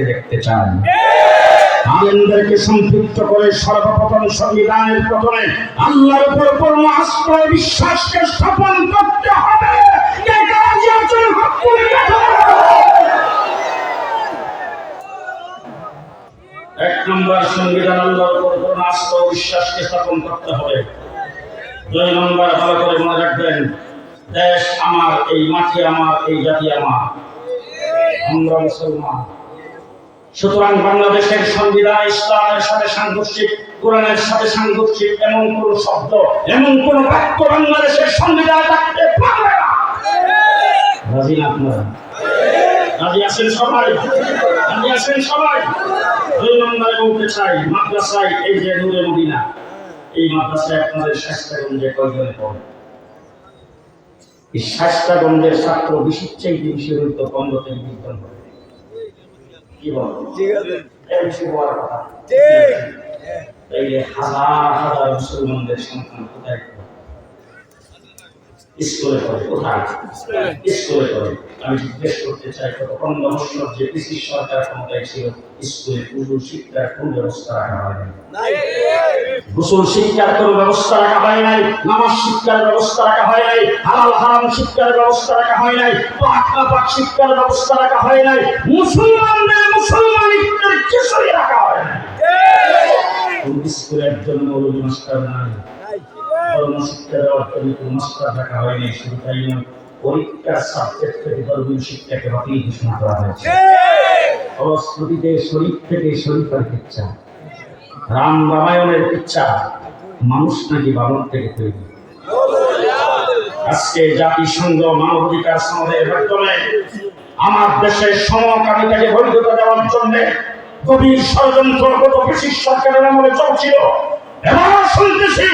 দেখতে চান। আলেমদেরকে সম্পৃক্ত করে সর্বপ্রথম সংবিধানের প্রথমে আল্লাহর উপর পূর্ণ আস্থা বিশ্বাসকে স্থাপন করতে হবে। এক নম্বর সংবিধান আল্লাহর উপর পূর্ণ আস্থা বিশ্বাসকে স্থাপন করতে হবে। দুই নম্বর ভালো করে মনে রাখবেন, দেশ আমার, এই মাটি আমার, এই জাতি আমার, আমরা মুসলমান। সুতরাং বাংলাদেশের সংবিধান ইসলামের সাথে সাংঘর্ষিক, কোরআনের সাথে সাংঘর্ষিক এমন কোন শব্দ, এমন কোন বাক্য বাংলাদেশের সংবিধান থাকতে পারে না। রাজি না আপনারা? রাজি আছেন সবাই? রাজি আছেন সবাই? দুই নম্বরে বলতে চাই, মাদ্রাসায় এই যে নূরে মদিনা, এই মাদ্রাসায় আপনাদের শাস্তাগঞ্জে কয়জনে পড়ে? এই শাস্তাগঞ্জের ছাত্র বিশেষ চাইতে বেশি হইতো 15 থেকে 20 জন হবে। কি বল? ঠিক আছে, এই বিষয়ে বলার কথা। ঠিক। তাইলে হাজার হাজার মুসলমানদের সন্তান কোথায় স্কুলে পড়ে? কোথায় স্কুলে পড়ে? আমি জিজ্ঞেস করতে চাই, গত 15 বছর যে ব্রিটিশ সরকার ক্ষমতায় ছিল, স্কুলে উর্দু শিক্ষার কোন ব্যবস্থা রাখা হয় নাই? গোসল শিক্ষার কোন ব্যবস্থা রাখা হয় নাই, নামাজ শিক্ষার ব্যবস্থা রাখা হয় নাই, হালাল হারাম শিক্ষার ব্যবস্থা রাখা হয় নাই, পাক না পাক শিক্ষার ব্যবস্থা রাখা হয় নাই, মুসলমানদের মুসলমানিত্বের কিছুই রাখা হয় নাই। স্কুলে একজন মৌলভী মাস্টার নাই, ধর্মশিক্ষা দেওয়ার জন্য কোনো মাস্টার রাখা হয়নি। শুধু তাই নয়, পরীক্ষার সাবজেক্ট থেকে ধর্মীয় শিক্ষাকে বাতিল ঘোষণা করা হয়েছে। ফলশ্রুতিতে শরীফ থেকে শরীফের পিচ্ছা, রামায়ণের পিচ্ছা, মানুষ নাকি বানর থেকে তৈরি। আজকে জাতিসংঘ মানবাধিকার সনদের মাধ্যমে আমার দেশের সমকামিতাকে বৈধতা দেওয়ার জন্য গভীর ষড়যন্ত্র গত ব্রিটিশ সরকারের আমলে চলছিল। এবার শুনতেছি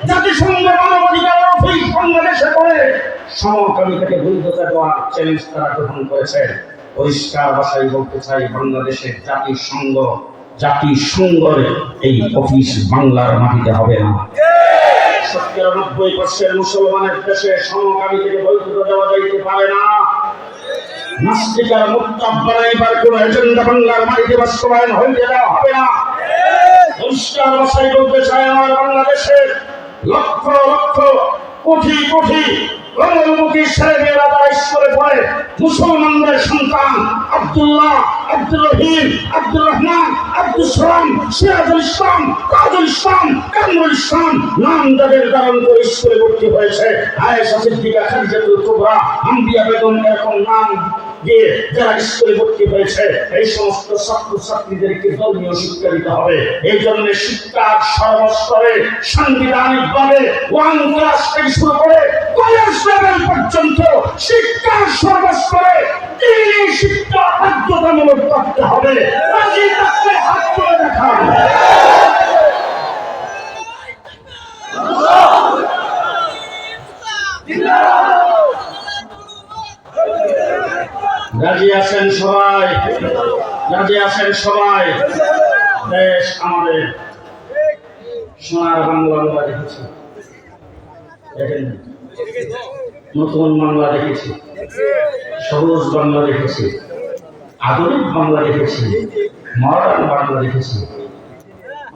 জাতিসংঘ মানবাধিকার অফিস বাংলাদেশে করে সমকামিতাকে বৈধতা দেওয়ার চ্যালেঞ্জ তারা গ্রহণ করেছে। পরিষ্কার ভাষায় বলতে চাই, বাংলাদেশের জাতিসংঘের এই অফিস বাংলার মাটিতে হবে না। 90% মুসলমানের দেশে সমকামিতাকে বৈধতা দেওয়া যাইতে পারে না। নাস্তিকার মুক্তাব বানাইবার কোন এজেন্ডা বাংলার মাটিতে বাস্তবায়ন হইতে দেওয়া হবে না। পরিষ্কার ভাষায় বলতে চাই, আমার বাংলাদেশের লক্ষ লক্ষ কোটি কোটি গণমুখী ছেলেমেয়েরা তারা স্কুলে পড়ে, মুসলমানদের সন্তান আব্দুল্লাহ, আব্দুর রহিম, আব্দুর রহমান, আব্দুল সালাম, সিরাজুল ইসলাম, তাজুল ইসলাম, কামরুল ইসলাম নাম যাদের ধারণ করে স্কুলে ভর্তি হয়েছে, আয়েশা সিদ্দিকা, খাদিজাতুল কুবরা, আম্বিয়া বেগম, এরকম নাম দিয়ে যারা স্কুলে ভর্তি হয়েছে, এই সমস্ত ছাত্রছাত্রীদেরকে ধর্মীয় শিক্ষা দিতে হবে। এই জন্য শিক্ষার সর্বস্তরে সাংবিধানিকভাবে 1 ক্লাস থেকে শুরু করে কলেজ লেভেল পর্যন্ত শিক্ষার সর্বস্তরে দিনী শিক্ষা বাধ্যতামূলক করতে হবে। রাজি থাকলে হাত তুলে দেখান। রাজি আছেন সবাই? রাজি আছেন সবাই? দেশ আমাদের সোনার বাংলা আমরা দেখেছি, দেখেন, নতুন বাংলা দেখেছি, সবুজ বাংলা দেখেছি, আধুনিক বাংলা দেখেছি, মডার্ন বাংলা দেখেছি,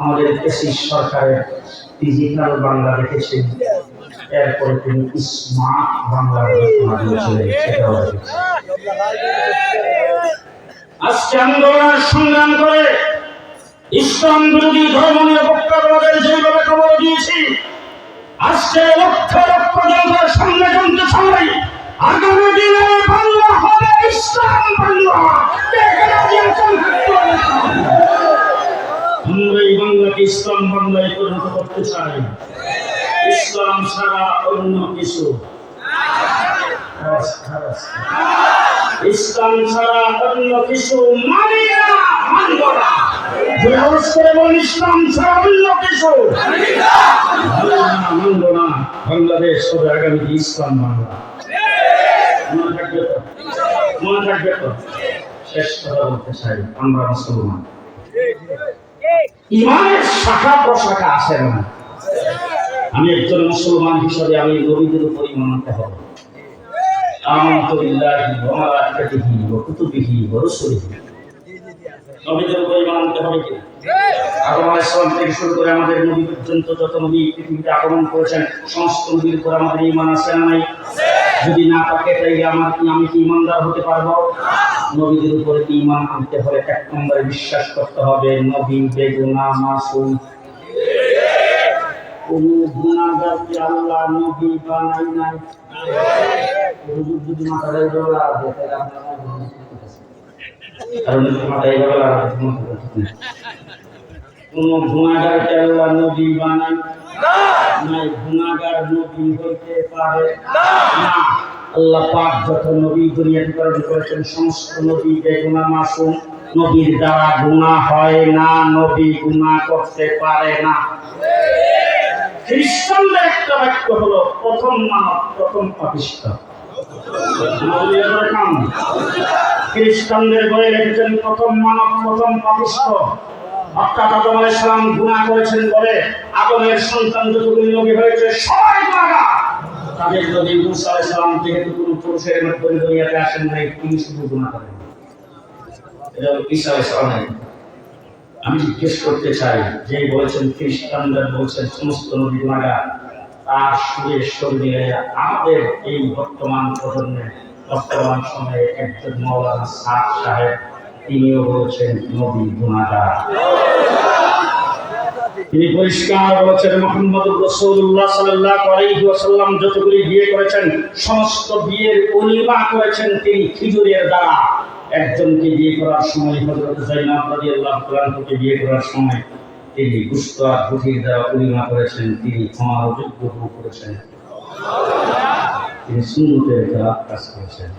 আমাদের দেশি সরকারের ডিজিটাল বাংলা দেখেছি, এরপরে তিনি স্মার্ট বাংলা সেটাও দেখেছি। আজকে আন্দোলনের সংগ্রাম করে ইসলাম বিরোধী ধর্ম নিরপেক্ষতাবাদের যেভাবে খবর দিয়েছি, আজকে লক্ষ লক্ষ জনতার সামনে জানতে চাই, আগামী দিনে বাংলা হবে ইসলাম বাংলা। আমরা এই বাংলাকে ইসলাম বাংলায় পরিণত করতে চাই। ইসলাম ছাড়া অন্য কিছু, ইসলাম ছাড়া অন্য কিছু মানি না, মানব না। ইসলাম ছাড়া অন্য কিছু মানব না। বাংলাদেশ হবে আগামী ইসলাম বাংলা। মনে থাকবে তো? মনে থাকবে তো? শেষ কথা বলতে চাই, আমরা মুসলমান, ইমানের শাখা প্রশাখা আছে না। আমি একজন মুসলমান হিসাবে আমি নবীদের উপর ঈমান আনতে হবে। আমানতু বিল্লাহি ওয়া মালাইকাতিহি ওয়া কুতুবিহি ওয়া রুসুলিহি নবীদের উপর ঈমান আনতে হবে কি? আদম আলাইহিস সালাম থেকে শুরু করে আমাদের নবী পর্যন্ত যত নবী পৃথিবীতে আগমন করেছেন সমস্ত নবীর উপর আমাদের ঈমান আছে না নাই? যদি না থাকে তাহলে আমি কি ঈমানদার হতে পারবো? নবীদের উপরে ঈমান আনতে হলে এক নম্বরে বিশ্বাস করতে হবে নবী বেগুনাহ মাসুম। কোন গুনাহগারকে আল্লাহ নবী বানায় নাই। হুজুর যদি মাথায় ডলা আছে তাহলে আপনারা কারণ মাথায় ডলা আছে কোন গুনাহগারকে আল্লাহ নবী বানায় নাই। গুনাহগার নবী হইতে পারে না। আল্লাহ পাক যত নবী দুনিয়াতে প্রেরণ করেছেন সমস্ত নবী বেগুনাহ মাসুম। নবীর দ্বারা গুনাহ হয় না, নবী গুনাহ করতে পারে না। খ্রিস্টানদের একটা বাক্য হলো প্রথম মানব প্রথম পাপিষ্ঠ। খ্রিস্টানদের বইয়ে লিখেছেন প্রথম মানব প্রথম পাপিষ্ঠ। অর্থাৎ আদম আলাইহিস সালাম গুনাহ করেছেন বলে আদমের সন্তান যতগুলো নবী হয়েছে সবাই গুনাহগার। তাদের নবী মুসা আলাইহিস সালাম যেহেতু কোনো পুরুষের মাধ্যমে দুনিয়াতে আসেন নাই তিনি শুধু গুনাহ করেন। এটা ঈসা আলাইহিস সালাম। আমি জিজ্ঞেস করতে চাই যে বলেছেন খ্রিস্টানরা বলছেন সমস্ত নবী গুনাহগার তার সুরে শরীরে আমাদের এই বর্তমান প্রজন্মে বর্তমান সময়ে একজন মাওলানা সাদ সাহেব তিনিও বলছেন নবী গুনাহগার। তিনি পরিষ্কার বলেছেন মুহাম্মদুর রাসূলুল্লাহ সাল্লাল্লাহু আলাইহি ওয়াসাল্লাম যতগুলি বিয়ে করেছেন সমস্ত বিয়ের ওলিমা করেছেন তিনি খিজুরের দ্বারা। একজনকে বিয়ে করার সময় হযরত যায়েনব রাদিয়াল্লাহু তাআলাকে বিয়ে করার সময় তিনি গুস্ত আর গুটির দ্বারা ওলিমা করেছেন, তিনি ক্ষমার যোগ্য করেছেন, তিনি সুন্নতের খেলাফ কাজ করেছেন।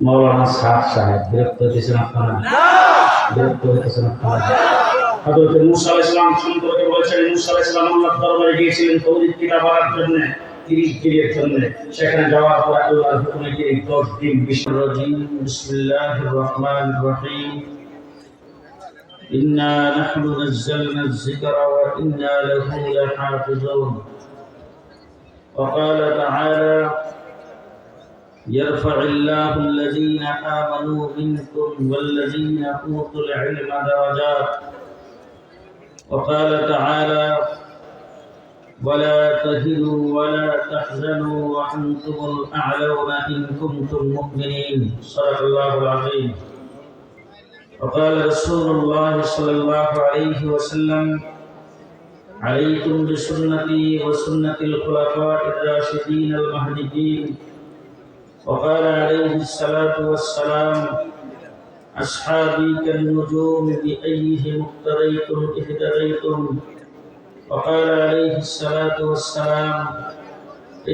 মাওলানা সাদ সাহেব বিরক্ত হয়েছেন আপনারা? বিরক্ত হয়েছেন আপনারা? হযরত মুসা আলাইহিস সালাম সম্পর্কে বলেছেন মুসা আলাইহিস সালাম আল্লাহর দরবারে গিয়েছিলেন তৌহিদ কিতাব পড়ার জন্য 30 দিনের জন্য। সেখানে যাওয়ার পর আল্লাহর হুকুমে তিনি 10 দিন বিসমিল্লাহির রহমানির রহিম ইন্না নাহনু নাযালনা যিকরা ওয়া ইন্না লাহু লাহাফিজুন ওয়া ক্বালা তাআলা يرفع الله الذين آمنوا منكم والذين أوتوا العلم درجات وقال تعالى ولا تهنوا ولا تحزنوا وأنتم الأعلون إن كنتم مؤمنين صدق الله العظيم وقال رسول الله صلى الله عليه وسلم عليكم بسنتي وسنة الخلفاء الراشدين المهديين وقال عليه الصلاة والسلام أصحابي كالنجوم بأيهم اقتديتم اهتديتم وقال عليه الصلاة والسلام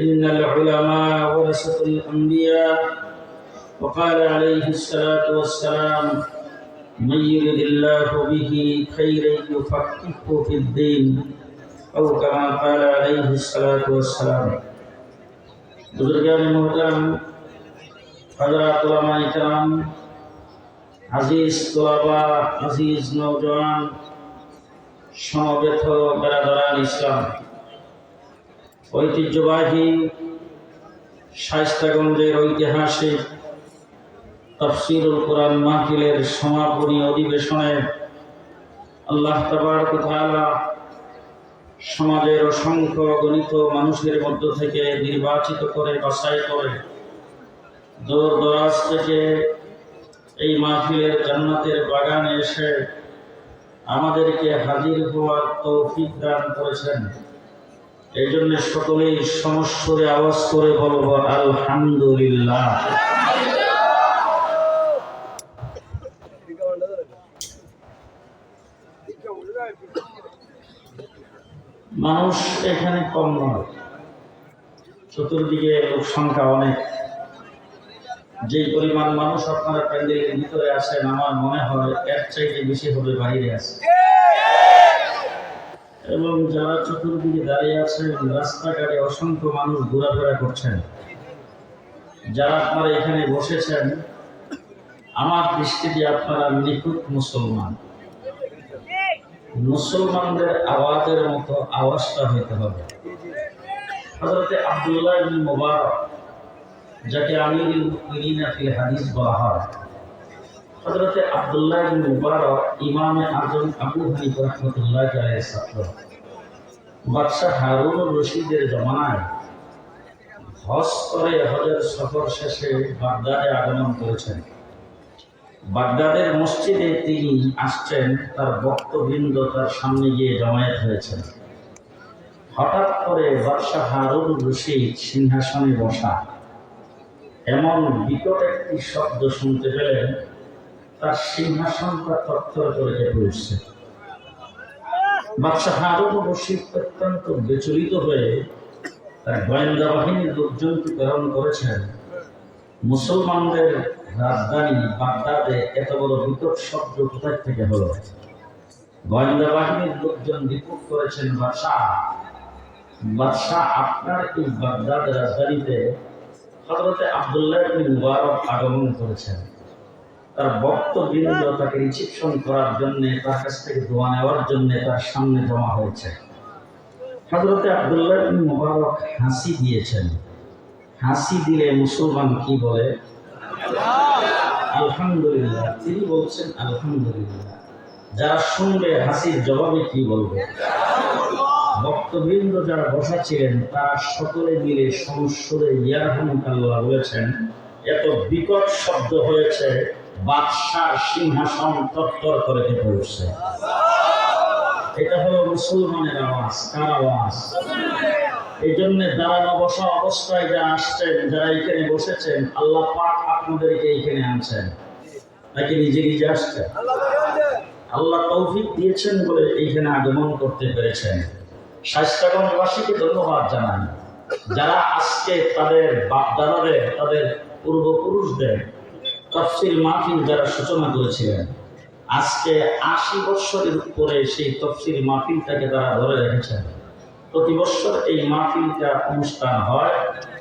إن العلماء ورثة الأنبياء وقال عليه الصلاة والسلام من يرد الله به خيرا يفقهه في الدين أو كما قال عليه الصلاة والسلام بزرگان محترم حضرات علماء کرام আজিজ তোলাবা আজিজ নওজওয়ান সমবেত বেরাদারান ইসলাম ঐতিহ্যবাহী শায়েস্তাগঞ্জের ঐতিহাসিক তাফসীরুল কোরআন মাহফিলের সমাপনী অধিবেশনে আল্লাহ তাবারক ওয়া তাআলা সমাজের অসংখ্য গণিত মানুষের মধ্য থেকে নির্বাচিত করে বাছাই করে দূর দরাজ থেকে এই মাহফিলের জান্নাতের বাগানে এসে আমাদেরকে হাজির হওয়ার তৌফিক দান করেছেন। এই জন্য সকলেই সমস্বরে আওয়াজ করে বলবো আলহামদুলিল্লাহ। মানুষ এখানে কম নয়, চতুর্দিকে লোক সংখ্যা অনেক। যে পরিমাণ মানুষ আপনারা প্যান্ডেলের ভিতরে আছেন আমার মনে হয় এর চাইতে বেশি হবে বাইরে আছে। এবং যারা চতুর্দিকে দাঁড়িয়ে আছেন রাস্তাঘাটে অসংখ্য মানুষ ঘোরাফেরা করছেন। যারা আপনারা এখানে বসেছেন আমার দৃষ্টিতে আপনারা নিখুঁত মুসলমান। মুসলমানদের আওয়াজের মতো আওয়াজটা হইতে হবে। হযরত আব্দুল্লাহ ইবনে মুবারক যাকে আমিরুল মুমিনিন ফিল হাদিস বলা হয়, হযরতে আব্দুল্লাহ ইবনে মুবারক ইমামে আজম আবু হানিফা রাহমাতুল্লাহ আলাইহির ছাত্র। বাদশাহ হারুনুর রশিদের জমানায় হজ করে হজের সফর শেষে বাগদাদে আগমন করেছেন। বাগদাদের মসজিদে তিনি আসছেন, তার ভক্তবৃন্দ তার সামনে গিয়ে জমায়েত হয়েছেন। হঠাৎ করে বাদশাহ হারুনুর রশিদ সিংহাসনে বসা এমন বিকট একটি শব্দ শুনতে পেলেন, তার সিংহাসনটা থরথর করে কেঁপে উঠছে। বাদশাহ হারুনুর রশিদ অত্যন্ত বিচলিত হয়ে তার গোয়েন্দা বাহিনীর লোকজনকে প্রেরণ করেছেন, মুসলমানদের রাজধানী বাগদাদে এত বড় বিকট শব্দ কোথায় থেকে হলো। গোয়েন্দা বাহিনীর লোকজন রিপোর্ট করেছেন, বাদশাহ আপনার এই বাগদাদ রাজধানীতে হযরতে আব্দুল্লাহ ইবনে মুবারক আগমন করেছেন। তার ভক্তবৃন্দ তাকে রিসিপশন করার জন্য, তার কাছ থেকে দোয়া নেওয়ার জন্য তার সামনে জমা হয়েছে। হযরতে আব্দুল্লাহ ইবনে মুবারক হাসি দিয়েছেন। হাসি দিলে মুসলমান কি বলে? আলহামদুলিল্লাহ। তিনি বলছেন আলহামদুলিল্লাহ। যারা শুনবে হাসির জবাবে কি বলবে? ভক্তবৃন্দ যারা বসা ছিলেন তারা সকলে মিলে সমস্বরে ইয়ারহামুকাল্লাহ বলেছেন। এত বিকট শব্দ হয়েছে, বাদশার সিংহাসন তরতর করে কেঁপে উঠছে। এটা হলো মুসলমানের আওয়াজ। কার আওয়াজ? এই জন্য দাঁড়ানো বসা অবস্থায় যারা আসছেন, যারা এখানে বসেছেন, আল্লাহ পাক আপনাদেরকে এখানে আনছেন নাকি নিজে নিজে আসছেন? আল্লাহ তৌফিক দিয়েছেন বলে এইখানে আগমন করতে পেরেছেন। শায়েস্তাগঞ্জবাসীকে ধন্যবাদ জানাই, যারা আজকে তাদের বাপ-দাদাদের, তাদের পূর্বপুরুষদের তাফসীর মাহফিল যারা সূচনা করেছিলেন, আজকে ৮০ বছরের উপরে সেই তাফসীর মাহফিলটাকে তারা ধরে রেখেছেন। প্রতি বছর এই মাহফিলটা অনুষ্ঠান হয়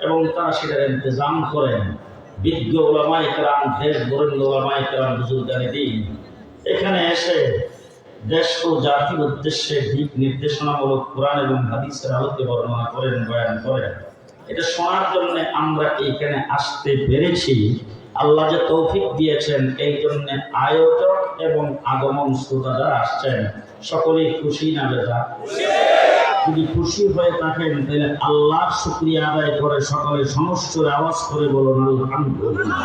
এবং তারা সেটার ইন্তজাম করেন। বিজ্ঞ উলামায়ে কেরাম, দেশ বরেণ্য উলামায়ে কেরাম, বুজুর্গানে দ্বীন এখানে এসে দেশ ও জাতির উদ্দেশ্যে দিক নির্দেশনামূলক কোরআন এবং হাদিসের আলোকে বর্ণনা করেন, বয়ান করেন। এটা শোনার জন্য আমরা এইখানে আসতে পেরেছি। আল্লাহ যে তৌফিক দিয়েছেন, এই জন্য আয়োজক এবং আগমন শ্রোতা যারা আসছেন সকলেই খুশি না বেজা? যদি খুশি হয়ে থাকেন তাহলে আল্লাহর শুকরিয়া আদায় করে সকলে সমস্যার আওয়াজ করে বলুন আলহামদুলিল্লাহ।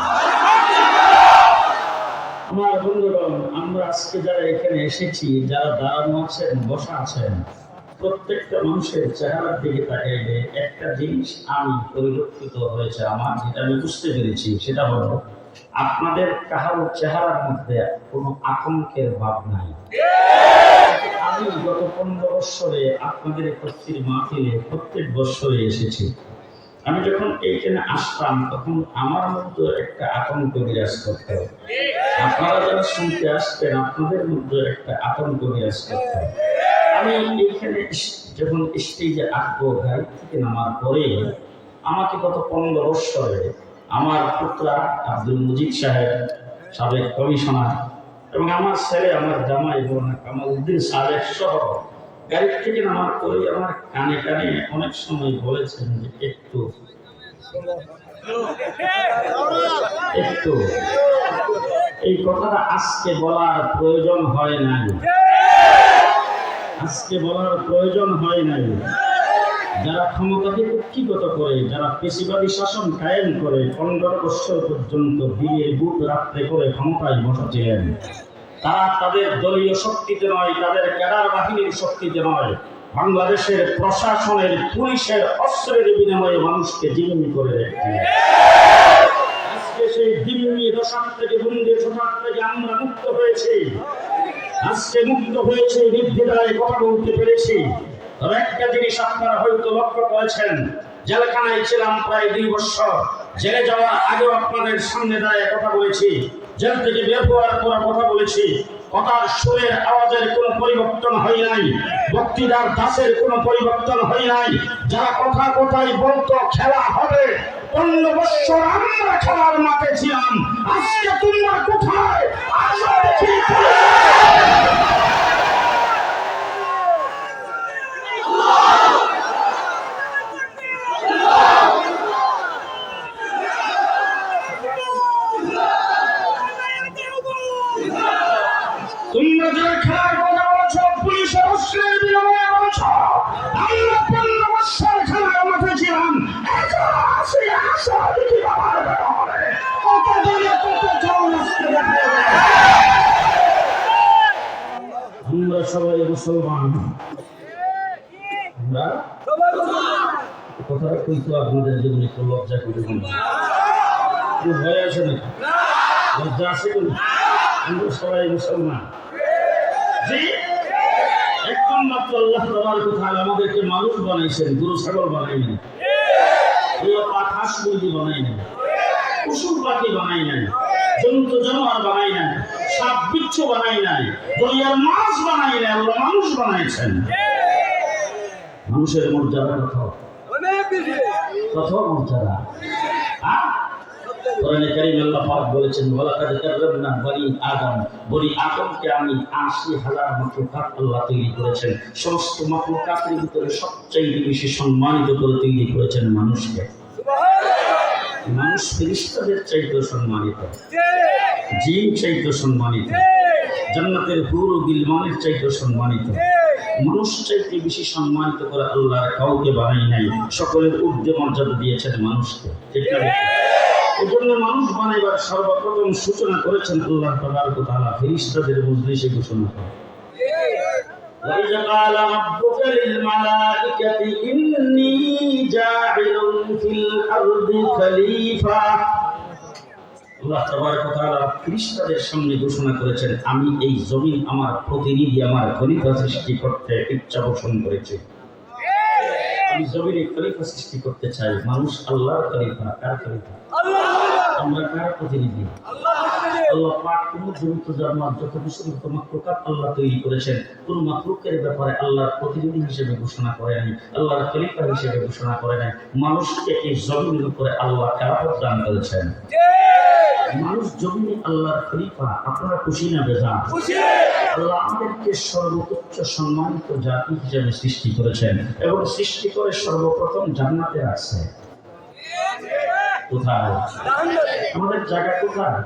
আমার বন্ধুগণ, আমরা আজকে যারা এখানে এসেছি, যারা দাঁড়ানো আছেন, বসা আছেন, প্রত্যেকটা মানুষের চেহারার দিকে তাকাইলে একটা জিনিস আমি পরিলক্ষিত হয়েছে আমার, যেটা আমি বুঝতে পেরেছি, সেটা হলো আপনাদের কাহারও চেহারার মধ্যে কোনো আতঙ্কের ভাব নাই। আমি গত 15 বছরে আপনাদের তাফসীর মাহফিলে প্রত্যেক বছরে এসেছি। আমি যখন এইখানে আসতাম তখন আমার মধ্যে একটা আতঙ্ক বিরাজ করত। আপনারা যারা শুনতে আসতেন, আপনাদের মধ্যে একটা আতঙ্ক বিরাজ করত। আমি এইখানে যখন স্টেজে আসবো, গাড়ি থেকে নামার পরে আমাকে গত 15 বছরে আমার পুত্রা আব্দুল মুজিদ সাহেব, সাবেক কমিশনার, এবং আমার ছেলে, আমার জামাই বোন কামালউদ্দিন সাহেব সহ গাড়ি থেকে নামার পরে আমার কানে কানে অনেক সময় বলেছেন যে একটু এই কথাটা আজকে বলার প্রয়োজন হয় নাই, আজকে বলার প্রয়োজন হয় নাই। যারা ক্ষমতাকে কুক্ষিগত করে, যারা পেশিবাদী শাসন কায়েম করে 15 বছর পর্যন্ত দিনের বুট রাত্রে করে ক্ষমতায় বসেছিলেন, তারা তাদের দলীয় শক্তিতে নয়, তাদের ক্যাডার বাহিনীর শক্তিতে নয়, বাংলাদেশের প্রশাসনের, পুলিশের অস্ত্রের বিনিময়ে মানুষকে জিম্মি করে রেখেছিলেন। আজকে সেই জিম্মি দশার থেকে, বন্দি দশার থেকে আমরা মুক্ত হয়েছি। আজকে মুক্ত হয়েছে, নির্দ্বিধায় কথা বলতে পেরেছি। তবে একটা জিনিস আপনারা হয়তো লক্ষ্য করেছেন, জেলখানায় ছিলাম প্রায় 2 বছর। জেলে যাওয়ার আগেও আপনাদের সামনে দাঁড়িয়ে কথা বলেছি, জেল থেকে বের হওয়ার পর কথা বলেছি। কথার সুরের, আওয়াজের কোনো পরিবর্তন হয় নাই, বক্তৃতার দাসের কোনো পরিবর্তন হয় নাই। যারা কথা কথাই বলতো খেলা হবে, 15 বছর আমরা খেলার মাঠে ছিলাম। আজকে তোমরা কোথায়? পুলিশের অস্ত্রের বিনিময়ে বলছ আমরা 15 বছর খেলার মাঠে ছিলাম, এখন আসে আশা দেখি আমার ব্যাপারে কত দিনে কত জন আসতে দেখা যায়। আমরা সবাই মুসলমান, আমরা কথাটা কিন্তু আপনাদের জন্য একটু লজ্জা করে ভয় আছে না, লজ্জা আছে কিন্তু আমরা সবাই মুসলমান। জি, একদম মাত্র আল্লাহ তাবারক ওয়া তাআলা আমাদেরকে মানুষ বানাইছেন, গরু ছাগল বানাইনি, হাঁস মুরগি বানাইনি, পশু পাখি বানাই নাই, জন্তু জানোয়ার বানাই নাই, সাপ বিচ্ছু বানাই নাই, দরিয়ার মাছ বানাই নাই, আল্লাহ মানুষ বানাইছেন। মানুষের মর্যাদা কত মর্যাদা। কোরআনে কারীমে আল্লাহ পাক বলেছেন ওয়ালাকাদ কাররামনা বনি আদম, বনি আদমকে আমি ৮০,০০০ মাখলুকাত আল্লাহ তৈরি করেছেন। সমস্ত মাখলুকাতের ভিতরে সবচেয়ে বেশি সম্মানিত করে তৈরি করেছেন মানুষকে। মানুষ ফেরেশতাদের চাইতে সম্মানিত, জিন চাইতে সম্মানিত, জান্নাতের হুর ও গিলমানের চাইতে সম্মানিত। মানুষ চাইতে বেশি সম্মানিত করে আল্লাহ কাউকে বানাই নাই, সকলের ঊর্ধ্বে মর্যাদা দিয়েছেন মানুষকে। ঠিক না? এই জন্য মানুষ বানাইবার সর্বপ্রথম সূচনা করেছেন আল্লাহ তাবারক ওয়া তাআলা ফেরেশতাদের মজলিসে ঘোষণা করে। وَإِذْ قَالَ رَبُّكَ لِلْمَلَائِكَةِ إِنِّي جَاعِلٌ فِي الْأَرْضِ خَلِيفَةً। আল্লাহ তাবারক ওয়া তাআলা ফেরেশতাদের সামনে ঘোষণা করেছেন আমি এই জমিন আমার প্রতিনিধি, আমার খলিফা সৃষ্টি করতে ইচ্ছা পোষণ করেছি। আমি জমিনে খলিফা সৃষ্টি করতে চাই। মানুষ আল্লাহর খলিফা। কার খলিফা? আল্লাহ। আমরা কার প্রতিনিধি? আল্লাহ। আল্লাহ পাক কোন জন্তু জানোয়ার যত কিছু মাখলুকাত আল্লাহ তৈরি করেছেন, কোন মাখলুকের ব্যাপারে আল্লাহর প্রতিনিধি হিসেবে ঘোষণা করে নাই, আল্লাহর খলিফা হিসেবে ঘোষণা করে নাই। মানুষকে এই জমিনের উপরে আল্লাহ খেলাফত দান করেছেন। মানুষ জমিনে আল্লাহর খলিফা। আপনারা খুশি না বেজান? খুশি। আল্লাহ আমাদেরকে সর্বোচ্চ সম্মানিত জাতি হিসেবে সৃষ্টি করেছেন এবং সৃষ্টি করে সর্বপ্রথম জান্নাতে রাখছে। কোথায়? আমাদের জায়গা কোথায়?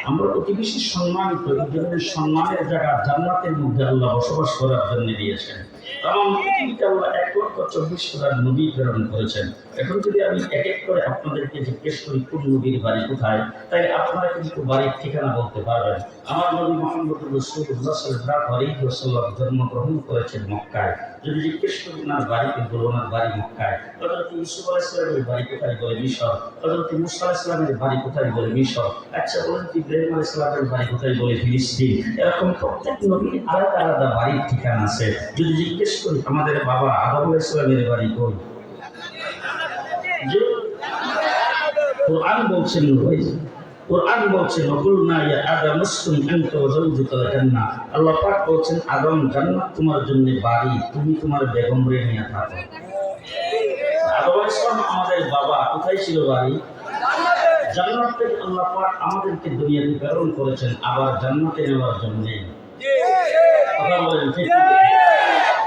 আমরা অতি বেশি সম্মানিত। এই জন্য সম্মানের জায়গা জান্নাতের মধ্যে আল্লাহ বসবাস করার জন্য দিয়েছেন। তামাম পৃথিবীতে আল্লাহ 1,24,000 নবী প্রেরণ করেছেন। এখন যদি আমি এক এক করে আপনাদেরকে জিজ্ঞেস করি কোন নবীর বাড়ি কোথায়, তাই আপনারা কিন্তু বাড়ির ঠিকানা বলতে পারবেন। আমার নবী মুহাম্মদ রাসূলুল্লাহ সাল্লাল্লাহু আলাইহি ওয়াসাল্লাম জন্মগ্রহণ করেছেন মক্কায়। যদি জিজ্ঞেস করি ওনার বাড়ি কিন্তু ওনার বাড়ি মক্কায়। হযরত ইউসুফ আলাইহিস সালামের বাড়ি কোথায় বলে মিশর। হযরত মুসা আলাইহিস সালামের বাড়ি কোথায় বলে মিশর। আচ্ছা বলেন ইব্রাহিম আলাইহিস সালামের বাড়ি কোথায় বলে ফিলিস্তিন। এরকম প্রত্যেক নবীর আলাদা আলাদা বাড়ির ঠিকানা আছে। যদি জিজ্ঞেস করি আমাদের বাবা আদম আলাইহিস সালামের বাড়ি কই, যে কোরআন বলছেন কোরআন বলছেন ওয়াকুলনা ইয়া আদম উসকুন আনতা ওয়া যাওজুকাল জান্নাহ। আল্লাহ পাক বলছেন আদম জান্নাত তোমার জন্য বাড়ি, তুমি তোমার বেগমরে নিয়ে থাকো। আদম আলাইহিস সালাম আমাদের বাবা, কোথায় ছিল বাড়ি? জান্নাত থেকে আল্লাহ পাক আমাদেরকে দুনিয়াতে প্রেরণ করেছেন আবার জান্নাতে নেওয়ার জন্য। কথা বলেন ঠিক?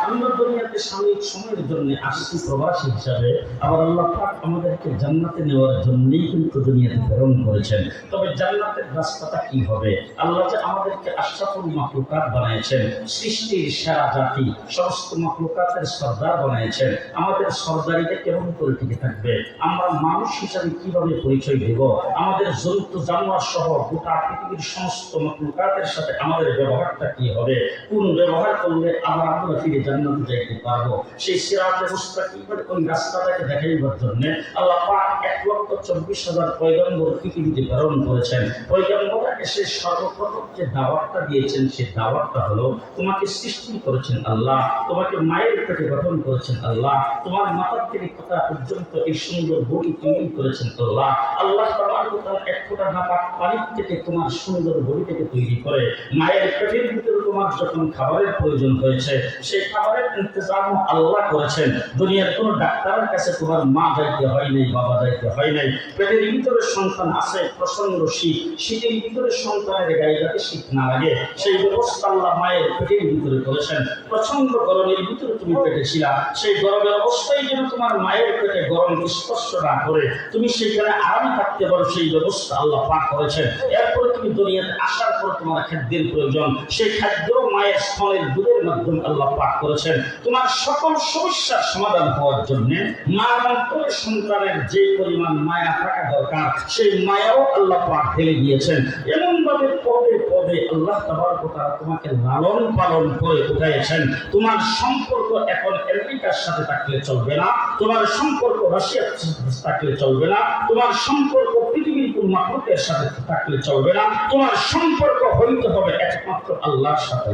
আমরা দুনিয়াতে সাময়িক সময়ের জন্য আসছি প্রবাসী হিসাবে, আবার আল্লাহ পাক আমাদেরকে জান্নাতে নেওয়ার জন্যই কিন্তু দুনিয়াতে প্রেরণ করেছেন। তবে জান্নাতের রাস্তাটা কি হবে? আল্লাহ যে আমাদেরকে আশরাফুল মাখলুকাত বানিয়েছেন, সৃষ্টির সেরা জাতি, সমস্ত মাখলুকাতের সর্দার বানিয়েছেন, আমাদের সর্দারিটা কেমন করে টিকে থাকবে? আমরা মানুষ হিসাবে কিভাবে পরিচয় দেব? আমাদের জন্তু জানোয়ার সহ গোটা পৃথিবীর সমস্ত মাখলুকাতের সাথে আমাদের ব্যবহারটা কি হবে? কোন ব্যবহার করলে আবার আমরা ফিরে জান্নাতে যাইতে পারবো? সেই সিরাতে মুস্তাকিমের ওই রাস্তাটাকে দেখাইবার জন্য আল্লাহ পাক 1,24,000 পয়গম্বর পৃথিবীতে প্রেরণ করেছেন। পয়গম্বররা এসে সর্বপ্রথম যে দাওয়াতটা দিয়েছেন, সেই দাওয়াতটা হলো তোমাকে সৃষ্টি করেছেন আল্লাহ, তোমাকে মায়ের পেটে গঠন করেছেন আল্লাহ, তোমার মাথার থেকে কথা পর্যন্ত এই সুন্দর বডি তৈরি করেছেন আল্লাহ। আল্লাহ তাবারক ওয়া তাআলা 1 ফোঁটা নাপাক পানির থেকে তোমার সুন্দর বডিটাকে তৈরি করে মায়ের পেটের ভিতরে তোমার যখন খাবারের প্রয়োজন হয়েছে, সেই খাবারের ইন্তজাম আল্লাহ করেছেন। দুনিয়ার কোনো ডাক্তারের কাছে তোমার মা যাইতে হয় নাই, বাবা যাইতে হয় নাই। পেটের ভিতরে সন্তান আছে, প্রচন্ড শীত, শীতের ভিতরে সন্তানের গায়ে যাতে শীত না লাগে সেই ব্যবস্থা আল্লাহ মায়ের পেটের ভিতরে করেছেন। প্রচন্ড গরমের ভিতরে তুমি পেটে ছিলা, সেই গরমের অবস্থায় যেন তোমার মায়ের পেটে গরম স্পর্শ না করে তুমি সেখানে আরামে থাকতে পারো, সেই ব্যবস্থা আল্লাহ পাক করেছেন। এরপরে তুমি দুনিয়াতে আসার পর তোমার খাদ্যের প্রয়োজন, সেই খাদ্য মায়ের স্তনের দুধের মাধ্যমে আল্লাহ পাক করেছেন। তোমার সকল সমস্যার সমাধান হওয়ার জন্য মার অন্তরে সন্তানের যে পরিমাণ মায়া থাকা দরকার সেই মায়াও আল্লাহ পাক ঢেলে দিয়েছেন। এমন ভাবে পদে পদে আল্লাহ তাবারক ওয়া তাআলা তোমাকে লালন পালন করে উঠাইছেন। তোমার সম্পর্ক এখন আমেরিকার সাথে থাকলে চলবে না, তোমার সম্পর্ক রাশিয়ার সাথে থাকলে চলবে না, তোমার সম্পর্ক পৃথিবীর কোন মাখলুকের সাথে থাকলে চলবে না, তোমার সম্পর্ক হইতে হবে একমাত্র আল্লাহর সাথে।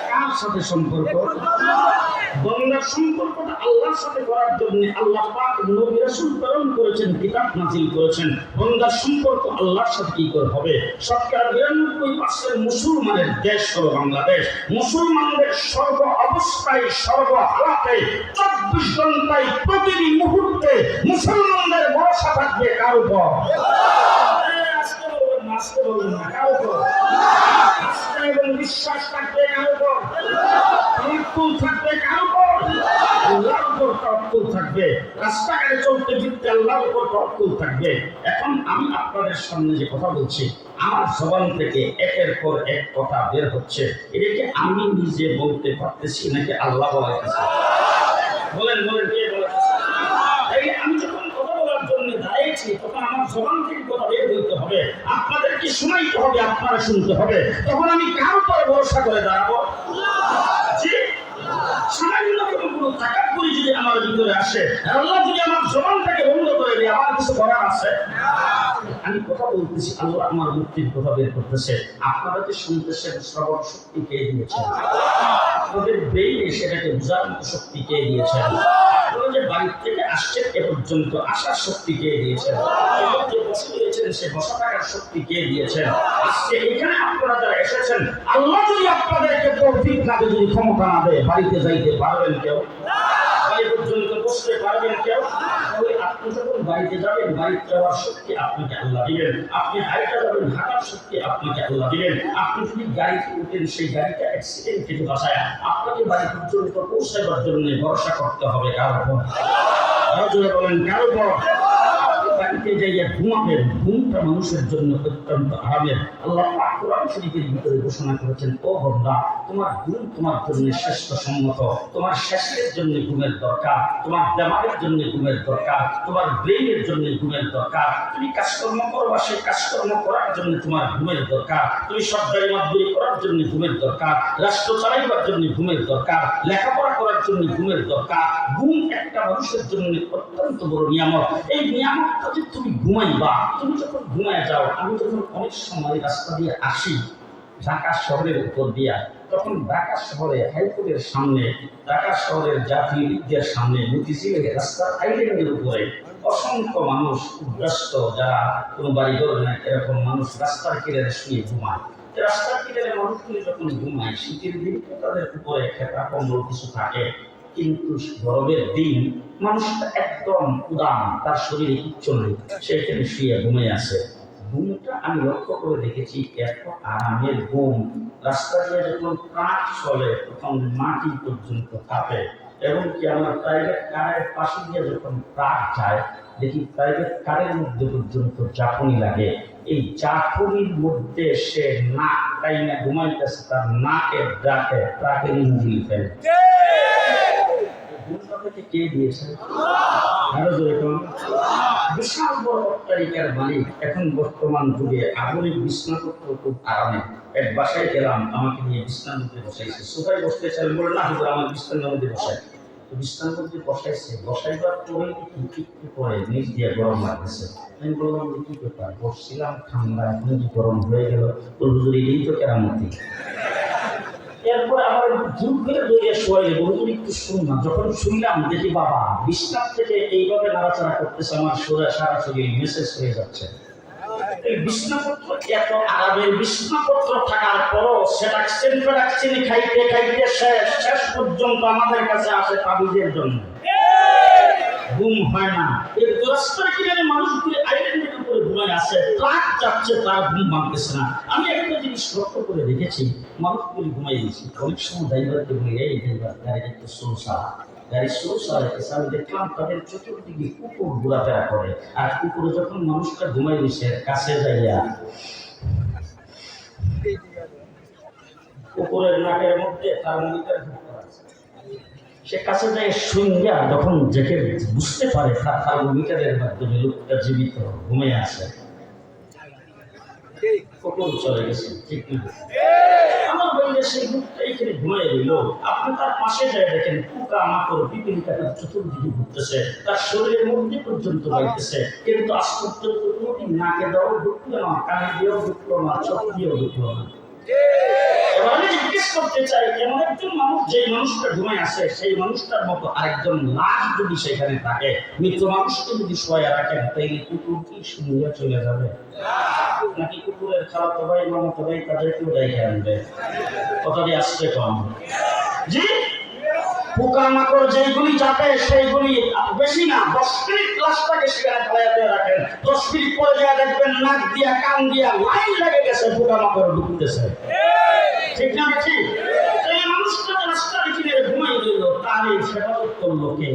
কার সাথে সম্পর্ক? বান্দার সম্পর্কটা আল্লাহর সাথে করার জন্য আল্লাহ পাক নবী রাসূল প্রেরণ করেছেন, কিতাব নাযিল করেছেন। বান্দার সম্পর্ক আল্লাহর সাথে কি করে হবে? শতকরা ৯২% মুসলমানের দেশ হলো বাংলাদেশ। মুসলমানদের সর্ব অবস্থায় সর্ব হালাতে ২৪ ঘন্টায় প্রতিটি মুহূর্তে মুসলমানদের ভরসা থাকবে কার উপর? আজকে বলবেন না, কার উপর? আস্থা এবং বিশ্বাস থাকবে কার উপর? তাওয়াক্কুল থাকবে কার উপর? আল্লাহর উপর তাওয়াক্কুল থাকবে। রাস্তাঘাটে চলতে ফিরতে আল্লাহর উপর তাওয়াক্কুল থাকবে। এখন আমি আপনাদের সামনে যে কথা বলছি, আমার জবান থেকে একের পর এক কথা বের হচ্ছে, এটা কি আমি নিজে বলতে পারতেছি নাকি আল্লাহ বলাইতেছে? বলেন বলেন, কে বলাইতেছে? এই আমি যখন কথা বলার জন্য দাঁড়িয়েছি তখন আমার জবান থেকে কথা বের হইতে হবে, আপনাদেরকে শোনাইতে হবে, আপনারা শুনতে হবে। তখন আমি কার উপর ভরসা করে দাঁড়াবো? সামান্য কোনো তাকাব্বুরি যদি আমার ভিতরে আসে, আল্লাহ যদি আমার জবানটাকে বন্ধ করে দেয়, আমার কিছু করার আছে? আমি কথা বলতেছি, আল্লাহ আমার মুক্তির কথা বের করতেছে। আপনারা যে শুনতেছেন, শ্রবণ শক্তি কে দিয়েছেন? আপনাদের ব্রেইনে সেটাকে বোঝার মতো শক্তি কে দিয়েছেন? আপনারা যে বাড়ি থেকে আসছেন এ পর্যন্ত আসার শক্তি কে দিয়েছেন? যে বসে দিয়েছেন সে বসা থাকার শক্তি কে দিয়েছেন? আজকে এখানে আপনারা যারা এসেছেন, আল্লাহ যদি আপনাদেরকে তৌফিক না দেয়, যদি ক্ষমতা না দেয়, বাড়িতে যাইতে পারবেন কেউ? বাড়ি পর্যন্ত বসতে পারবেন কেউ? তাহলে আপনি যখন বাড়িতে যাবেন, বাড়িতে যাওয়ার শক্তি আপনাকে আল্লাহ দিবেন। আপনি হাইটা যাবেন, হাঁটার শক্তি আপনাকে আল্লাহ দিবেন। আপনি যদি গাড়িতে উঠেন, সেই গাড়িটা অ্যাক্সিডেন্ট থেকে বাঁচায় আপনাকে বাড়ি পর্যন্ত পৌঁছাবার জন্য ভরসা করতে হবে কার উপর? বলেন কার উপর? বাড়িতে যাইয়া ঘুমাবেন, ঘুমটা মানুষের জন্য অত্যন্ত আরামের। আল্লাহ পাক কোরআন শরীফের ভিতরে ঘোষণা করেছেন, ও বান্দা, তোমার ঘুম তোমার জন্য শ্রেষ্ঠ সম্মত। তোমার শ্বাসের জন্য ঘুমের দরকার, তোমার দেমাগের জন্য ঘুমের দরকার, তোমার ব্রেইনের জন্য ঘুমের দরকার। তুমি কাজকর্ম করবা, সেই কাজকর্ম করার জন্য তোমার ঘুমের দরকার। তুমি সরকারি মাধ্যমিক করার জন্য ঘুমের দরকার, রাষ্ট্র চালাইবার জন্য ঘুমের দরকার, লেখাপড়া করার জন্য ঘুমের দরকার। ঘুম একটা মানুষের জন্য অত্যন্ত বড় নিয়ামত। এই নিয়ামত যদি তুমি ঘুমাইবা, তুমি যখন ঘুমায় যাও, আমি যখন অনেক সময় রাস্তা দিয়ে আসি ঢাকা শহরের উপর দিয়া, তখন ঢাকা শহরে হাইকোর্টের সামনে, ঢাকা শহরের জাতীয় ঈদগাহের সামনে, মতিঝিলের রাস্তার আইল্যান্ডের উপরে অসংখ্য মানুষ উদ্বাস্ত, যারা কোনো বাড়ি ঘর নেয়, এরকম মানুষ রাস্তার কিনারে শুয়ে ঘুমায়। রাস্তার কিনারে মানুষগুলি যখন ঘুমায়, শীতের দিন তাদের উপরে খেতা কম্বল কিছু থাকে, কিন্তু গরমের দিন মানুষটা একদম উদাম, তার শরীরে কিচ্ছু নেই, সেখানে শুয়ে ঘুমিয়ে আছে। ঘুমটা আমি লক্ষ্য করে দেখেছি, এত আরামের ঘুম। রাস্তা দিয়ে যখন ট্রাক চলে তখন মাটি পর্যন্ত কাঁপে, এবং কি আমার প্রাইভেট কারের পাশে দিয়ে যখন ট্রাক যায়, দেখি প্রাইভেট কারের মধ্যে পর্যন্ত জাফনি লাগে। এই জাফনির মধ্যে সে নাক টাইনা ঘুমাইতেছে, তার নাকের ডাকে ট্রাকের ইঞ্জিন ফেলে। কে দিয়েছে? আরো যেরকম বিশাল বড় অট্টালিকার মালিক। এখন বর্তমান যুগে আধুনিক বিছানাপত্র খুব আরামে। এক বাসায় গেলাম, আমাকে নিয়ে বিছানার মধ্যে বসাইছে। সোফায় বসতে চাই, বলে না হুজুর আমার বিছানার মধ্যে বসাই। তো বিছানার মধ্যে বসাইছে, বসাইবার পরে কি করে নিচ দিয়ে গরম লাগতেছে। আমি বললাম যে কি ব্যাপার, বসছিলাম ঠান্ডা, এখন কি গরম হয়ে গেল? তো হুজুর এই তো কেরামতি। এরপরে আমার জোর করে দৌড়ে শোয়াইলে, হুজুর একটু শুনলাম। যখন শুনলাম দেখি বাবা বিছানা থেকে এইভাবে নাড়াচাড়া করতেছে, আমার সারা শরীর মেসেজ হয়ে যাচ্ছে। এই বিছানাপত্র এত আরামের বিছানাপত্র থাকার পরও সেটা খাইতে খাইতে শেষ পর্যন্ত আমাদের কাছে আসে তাবিজের জন্য। ঘুম হয় না। এই রাস্তার কিনারে মানুষগুলি আইল্যান্ডের উপরে ঘুমায় আছে, ট্রাক যাচ্ছে, তার ঘুম ভাঙতেছে না। আমি একটা জিনিস লক্ষ্য করে দেখেছি, মানুষগুলি ঘুমাই দিয়েছি। অনেক সময় ড্রাইভারকে বলি, এই ড্রাইভার গাড়িটা একটু সোসা, গাড়ি স্লো চালাইতেছে, আমি দেখলাম তাদের চতুর্দিকে কুকুর ঘোরাফেরা করে। আর কুকুরে যখন মানুষটা ঘুমাই দিছে, কাছে যাইয়া কুকুরের নাকের মধ্যে থার্মোমিটার ঢুকতে আছে। সে কাছে যায় শুনবে, যখন দেখে বুঝতে পারে তার থার্মোমিটারের মাধ্যমে লোকটা জীবিত ঘুমে আছে, কুকুর চলে গেছে। ঠিক না? আমার বললে সেই লোকটা এইখানে ঘুমাই রইল, আপনি তার পাশে যায় দেখেন পোকা মাকড় পিপিলিকা তার চতুর্দিকে ঘুরতেছে, তার শরীরের মধ্যে পর্যন্ত বাইতেছে, কিন্তু আজ পর্যন্ত কোনোদিন নাকে দেওয়াও ঢুকলো না, কানে দিয়েও ঢুকলো না, চোখ দিয়েও ঢুকলো না। এবার আমি জিজ্ঞেস করতে চাই, এমন একজন মানুষ যে মানুষটা ঘুমায় আছে, সেই মানুষটার মতো আরেকজন লাশ যদি সেখানে থাকে, মৃত মানুষকে যদি শোয়া রাখেন, তাইলে কুকুর কি শুনিয়া চলে যাবে? নাকি কুকুরের খারাপ ভাই মামাতো ভাই তাদেরকেও রেখে আনবে? কথাটি আসতে কম। জি, পোকামাকড় যেগুলি চাপে সেইগুলি বেশি না, 10 মিনিট লাশটাকে সেখানে ফেলাইতে রাখেন, 10 মিনিট পরে যা দেখবেন নাক দিয়া কান দিয়া লাইন লেগে গেছে, পোকামাকড় ঢুকতেছে। ঠিক না? ঠিক। এই মানুষটা রাস্তার কিনে ঘুমাই দিল, তারই হেফাজত করলো কে?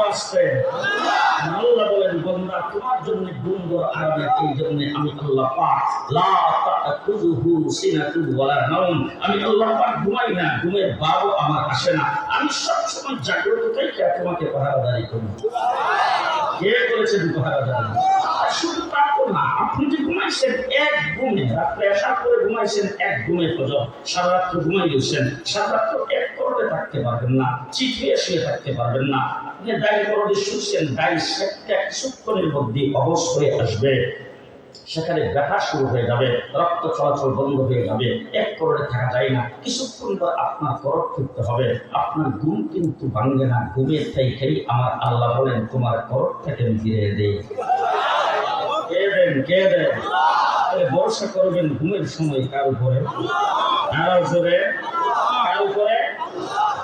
আসছে আল্লাহ বলেন, বান্দা তোমার জন্য গুণদর আরামে, এই জন্য আমি আল্লাহ পাক লা তাকুযুহু সিনাতুন ওয়ালা নাওম, আমি আল্লাহ পাক ঘুমাই না, ঘুমের ভাবও আমার আসে না, আমি সবসময় জাগ্রত থেকে তোমাকে পাহারাদারি করি। কে করেছে পাহারাদারি? শুধু তা তো না, আপনি যে ঘুমাইছেন এক ঘুমে, রাত্রে আসার করে ঘুমাইছেন এক ঘুমে, ফজর সারা রাত্র ঘুমাই গেছেন, সারা রাত্র এক করলে থাকতে পারবেন না, চিঠিয়ে শুয়ে থাকতে পারবেন না, আপনি দায়ী করলে শুনছেন, দায়ী একটা কিছুক্ষণের মধ্যে অবশ হয়ে আসবে, সেখানে ব্যথা শুরু হয়ে যাবে, রক্ত চলাচল বন্ধ হয়ে যাবে, এক করলে থাকা যায় না, কিছুক্ষণ পর আপনার করক ফিরতে হবে, আপনার ঘুম কিন্তু ভাঙবে না, ঘুমের থেকেই আমার আল্লাহ বলেন তোমার করক থেকে ফিরে দেয়। কে দেন? ভরসা করবেন ঘুমের সময় কার উপরে? কার উপরে? কার উপরে?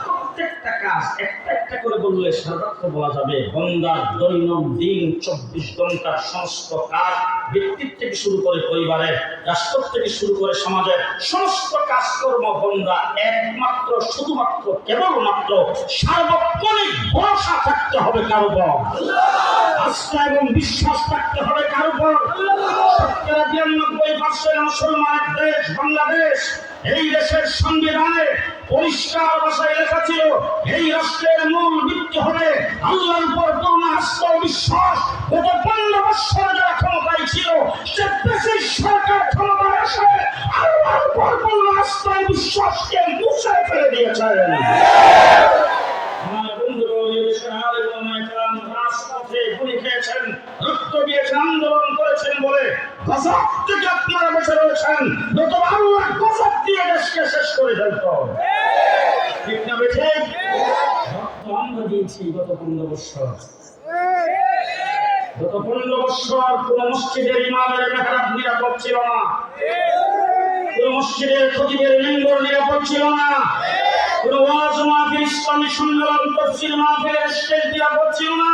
প্রত্যেকটা কাজ একটা একটা করে বললে সাধারণত বলা যাবে। বান্দার দৈনন্দিন 24 ঘন্টার সমস্ত কাজ, ব্যক্তিত্ব থেকে শুরু করে পরিবারের, রাষ্ট্র থেকে শুরু করে সমাজের সমস্ত কাজকর্ম, বান্দা একমাত্র শুধুমাত্র কেবলমাত্র সার্বক্ষণিক ভরসা থাকতে হবে কার উপর? আস্থা এবং বিশ্বাস থাকতে হবে কার উপর? 93% মুসলমানের দেশ বাংলাদেশ। এই দেশের সংবিধানে পরিষ্কার ভাষায় লেখা ছিল, এই রাষ্ট্রের মূল ভিত্তি হবে আল্লাহর উপর পূর্ণ আস্থা ও বিশ্বাস। গত 15 বছর যারা ক্ষমতায় ছিল, সে দেশের সরকার ক্ষমতায় এসে আল্লাহর উপর পূর্ণ আস্থা ও বিশ্বাসকে মুছে ফেলে দিয়েছেন। আমার বন্ধুরা, রাজপথে গুলি খেয়েছেন, রক্ত দিয়েছেন, আন্দোলন করেছেন বলে গজব থেকে আপনারা বসে রয়েছেন, নতুবা আল্লাহ গজব দিয়ে দেশকে শেষ করে ফেলত। ঠিক না? বেঠে রক্ত আমরা দিয়েছি গত 15 বছর। গত 15 বছর কোন মসজিদের ইমামের মেহরাব নিরাপদ ছিল না, কোন মসজিদের খতিবের মেম্বর নিরাপদ ছিল না, কোন ওয়াজ মাহফিল, ইসলামী সম্মেলন, তাফসীর মাহফিলের স্টেজ নিরাপদ ছিল না।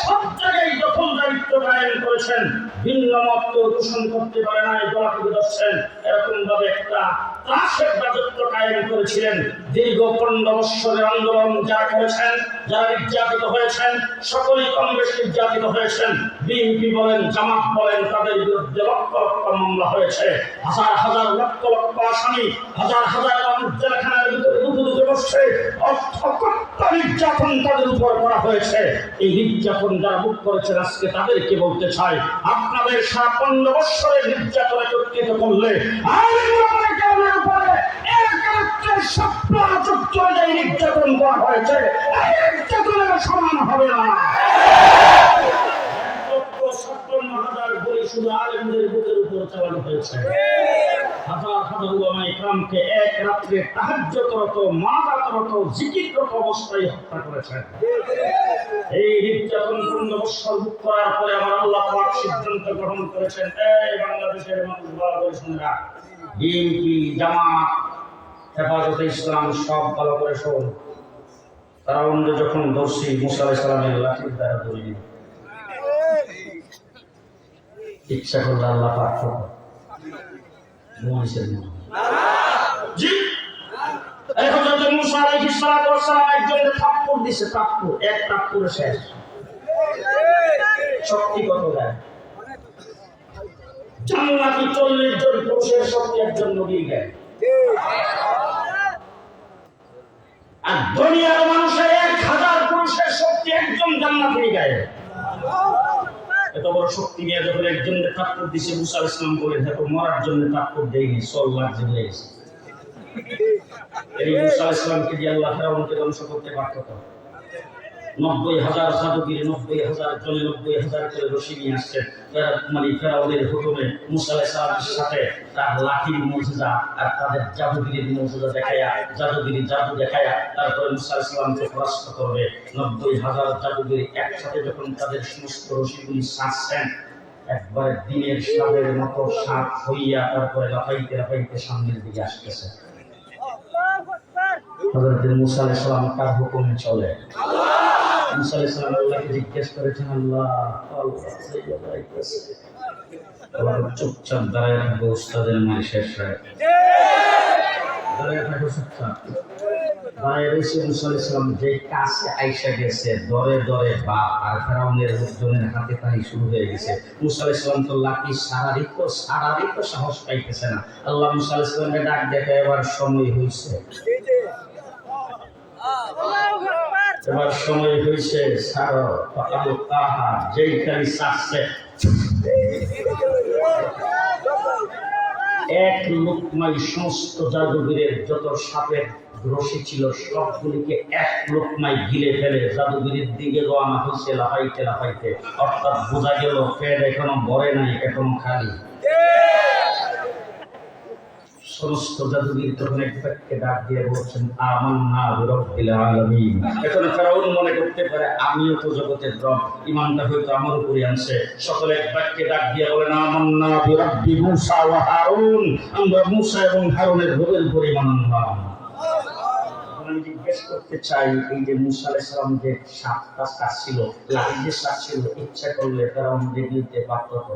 সব জায়গায় যখন দায়িত্ব কায়েম করেছেন, ভিন্ন মত পোষণ করতে পারে না, গলাকে ধরছেন, এরকম ভাবে একটা ত্রাসের রাজত্ব কায়েম করেছিলেন। দীর্ঘ 15 বছরের আন্দোলন যারা করেছেন, যারা নির্যাতিত হয়েছেন, সকলেই কম বেশি নির্যাতিত হয়েছেন। বিএনপি বলেন, জামাত বলেন, তাদের বিরুদ্ধে লক্ষ লক্ষ মামলা হয়েছে, হাজার হাজার লক্ষ লক্ষ আসামি, হাজার হাজার মানুষ জেলখানার ভিতরে দুপুরে বসছে, নির্যাতন তাদের উপর করা হয়েছে। এই নির্যাতন যারা ভোগ করেছেন, আজকে তাদেরকে বলতে চাই, আপনাদের 15 বছরের নির্যাতন একত্রিত করলে নির্যাতন করা হয়েছে, নির্যাতনের সমান হবে না। 1,57,000 গুলি শুধু আলেমদের বুকের উপর চালানো হয়েছে। হাজার হাজার উলামা ইকরামকে এক রাত্রে তাহাজ্জুদরত, মানাজাতরত, জিকিররত অবস্থায় হত্যা করেছেন। এই নির্যাতন 15 বছর ভোগ করার পরে আমার আল্লাহ পাক সিদ্ধান্ত গ্রহণ করেছেন, এই বাংলাদেশের মানুষ ভালো করে শুনে রাখ, বিএনপি, জামাত, হেফাজতে ইসলাম সব ভালো করে শোন। তারা অন্য যখন দর্শী মুসা আলাইহিস সালামের লাঠির দ্বারা ধরিনি, ইচ্ছা করলে আল্লাহ পাক ঘুমাইছেন। জি, এই হযরত মূসা আলাইহিস সালাতু ওয়াস সালাম একজনকে থাপ্পড় দিছে, থাপ্পড়, এক থাপ্পড়ে শেষ। শক্তি কত দেয়? জান্নাতি 40 জন পুরুষের শক্তি একজন নবীর গায়ে। আর দুনিয়ার মানুষের 1000 পুরুষের শক্তি একজন জান্নাতের গায়ে। এত বড় শক্তি নিয়ে যখন একজনকে থাপ্পড় দিছে, মুসা আলাইহিস সালাম বলেন দেখো মরার জন্য থাপ্পড় দেয়নি, সল্লাহ জিবলে গেছে। এই মুসা আলাইহিস সালামকে দিয়ে আল্লাহ ফেরাউনকে ধ্বংস করতে পারত তো। 90,000 জাদুগিরি, 90,000 জনে 90,000 করে রশি নিয়ে আসছেন। মানে ফেরাউনের হুকুমে মুসা আলাইহিস সালামের সাথে তার লাঠির মুজিজা আর তাদের জাদুগিরির মুজিজা দেখায়া, জাদু দেখায়া তারপরে মুসা আলাইহিস সালামকে পরাস্ত করবে। 90,000 জাদুগিরি একসাথে যখন তাদের সমস্ত রশিগুলি ছাড়ছেন, একবারে দিনের সাপের মতো সাপ হইয়া তারপরে লাফাইতে লাফাইতে সামনের দিকে আসতেছে। হযরত মুসা আলাইহিস সালাম তার হুকুমে চলে। মুসা আলাইহিস সালাম আল্লাহকে জিজ্ঞেস করেছেন, আল্লাহ চুপচাপ দাঁড়ায় থাকবো, উস্তাদের মাই শেষ হয়, দাঁড়ায় থাকো চুপচাপ। দাঁড়ায় রয়েছে মুসা আলাইহিস সালাম, যে কাছে আইসা গেছে দরে দরে বাপ আর ফেরাউনের লোকজনের হাতে তাই শুরু হয়ে গেছে। মুসা আলাইহিস সালাম তো লাঠি সারারই তো সাহস পাইতেছে না। আল্লাহ মুসা আলাইহিস সালামকে ডাক দেখে এবার সময় হয়েছে, এবার সময় হয়েছে, যেইখানে চাচ্ছে এক লোকমাই সমস্ত জাদুগিরের যত সাপের রশি ছিল সবগুলিকে এক লোকমাই গিলে ফেলে জাদুগিরির দিকে রওনা হয়েছে লাফাইতে লাফাইতে। অর্থাৎ বোঝা গেল পেট এখনো ভরে নাই, এখনো খালি। সমস্ত জাদুগির তখন এক বাক্যে ডাক দিয়ে বলছেন, আমান্না বিরব্বিল আলামিন। এখন ফেরাউন মনে করতে পারে আমিও তো জগতের রব, ইমানটা হয়তো আমার উপরে আনছে। সকলে এক বাক্যে ডাক দিয়ে বলেন, আমান্না বিরব্বি মূসা ওয়া হারুন। আমরা মূসা এবং হারুনের রবের উপর ঈমান আনলাম। আমি জিজ্ঞেস করতে চাই, এই যে মূসা আলাইহিস সালাম যে সাতটা কাজ ছিল, লাঠি যে সাত ছিল, ইচ্ছা করলে ফেরাউন দিতে পারত তো?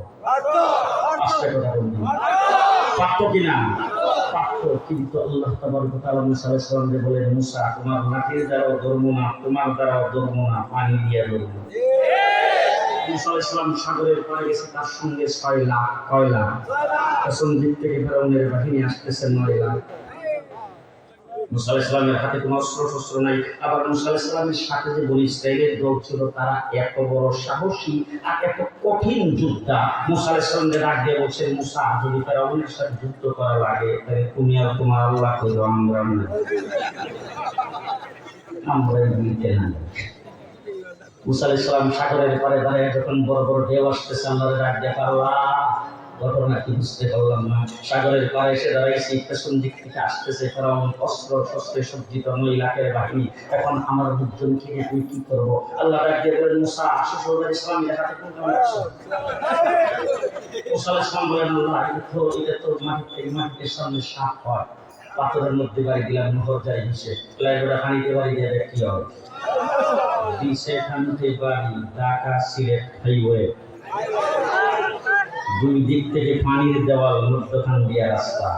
আস্তে কথা বলুন, পারত কিনা? পারত। কিন্তু আল্লাহ তাবারক ওয়া তাআলা মূসা আলাইহিস সালামকে বলেন, মূসা তোমার লাঠির দ্বারাও ধরবো না, তোমার দ্বারাও ধরবো না, পানি দিয়ে ধরবো। মূসা আলাইহিস সালাম সাগরের পাড়ে গেছে, তার সঙ্গে 6 লাখ কয়লা। পেছন দিক থেকে ফেরাউনের বাহিনী আসতেছে 9 লাখ। মুসা আলাইহিস সালামের হাতে কোনো অস্ত্র নাই। আবার মুসা আলাইহিস সালামের সাথে যে বনী ইসরাঈলের দল ছিল, তারা এত বড় সাহসী আর এত কঠিন যোদ্ধা। মুসা আলাইহিস সালামকে ডাক দিয়ে বলছেন, মুসা যদি ফেরাউনের সাথে যুদ্ধ করা লাগে তাহলে তুমি আর তোমার আল্লাহ কইরো, আমরা দিতে না। মুসা আলাইহিস সালাম সাগরের পাড়ে দাঁড়িয়ে যখন বড় বড় ঢেউ আসতেছে, আল্লাহর ডাক দিয়ে, আল্লাহ ঘটনা কি বুঝতে পারলাম না। সাগরের পাড়ে এসে দাঁড়াইছি, পেছন দিক থেকে আসতেছে ফেরাউন অস্ত্র শস্ত্রে সজ্জিত 9 লাখের বাহিনী। এখন আমার লোকজনকে নিয়ে আমি কি করবো? আল্লাহ ডাক দিয়ে বলেন, মুসা আসো, সৌদার ইসলামের হাতে কোন কেমন আছো? মুসা আলাইহিস সালাম বলেন, আল্লাহ এটা তো মাটিতে সামনে সাপ হয়, পাথরের মধ্যে বাড়ি দিলাম, মোহর যাই দিছে, প্লাইবোর্ডে পানিতে বাড়ি দিয়ে কি হবে? দিছে খানিতে বাড়ি, ঢাকা সিলেট হাইওয়ে, 2 দিক থেকে পানির দেওয়াল, মধ্যখান দিয়ে রাস্তা।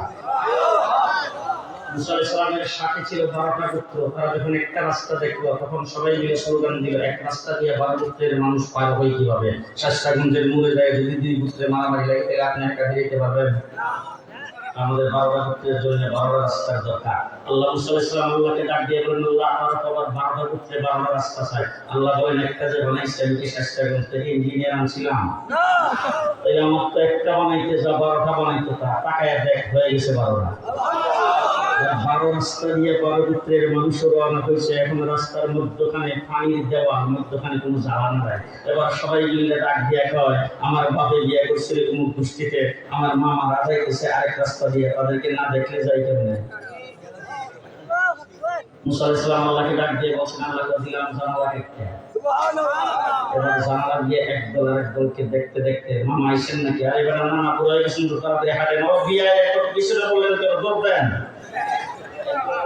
মুসা আলাইহিস সালামের সাথে ছিল 12টা পুত্র। তারা যখন একটা রাস্তা দেখলো, তখন সবাই মিলে স্লোগান দিল, এক রাস্তা দিয়ে 12 পুত্রের মানুষ পার হয় কিভাবে? শাস্তাগঞ্জের মূলে যায় যদি 2 পুত্রে মারামারি লাগে, তাহলে আপনি একা দিতে পারবেন? আমাদের 12টা পুত্রের জন্য 12টা রাস্তার দরকার। আল্লাহ মুসা আলাইহিস সালাম আল্লাহকে ডাক দিয়ে বলেন, আল্লাহ তাআলা তো আবার 12টা পুত্রে 12টা রাস্তা চাই। আল্লাহ বলেন, একটা যে বানাইছে আমি কি শাস্তাগঞ্জ থেকে ইঞ্জিনিয়ার আনছিলাম? তাই আমার তো একটা বানাইতে যা 12টা বানাইতো, তা টাকায় দেখ হয়ে গেছে 12টা। 12 রাস্তা দিয়ে 12 পুত্রের মানুষ রওনা হয়েছে। এখন রাস্তার মধ্যখানে পানির দেওয়াল, মধ্যখানে কোনো জ্বালানো নাই। এবার সবাই মিলে ডাক দিয়ে কয়, আমার বাপে বিয়ে করছিল অমুক গোষ্ঠীতে, আমার মা মারা যাইতেছে আরেক রাস্তা দিয়ে, তাদেরকে না দেখলে যাই কেমনে? মুসা আলাইহিস সালাম আল্লাহকে ডাক দিয়ে বলছেন, আল্লাহ দিলাম জানালা একটা। এবার জানালা দিয়ে একদল আরেক দলকে দেখতে দেখতে, মামা আইসেন নাকি? আরে বেটা না, পুরো গেছেন তো, তাড়াতাড়ি হাঁটেন। ও বিয়ে এত পিছনে বললেন কেন? দৌড় দেন।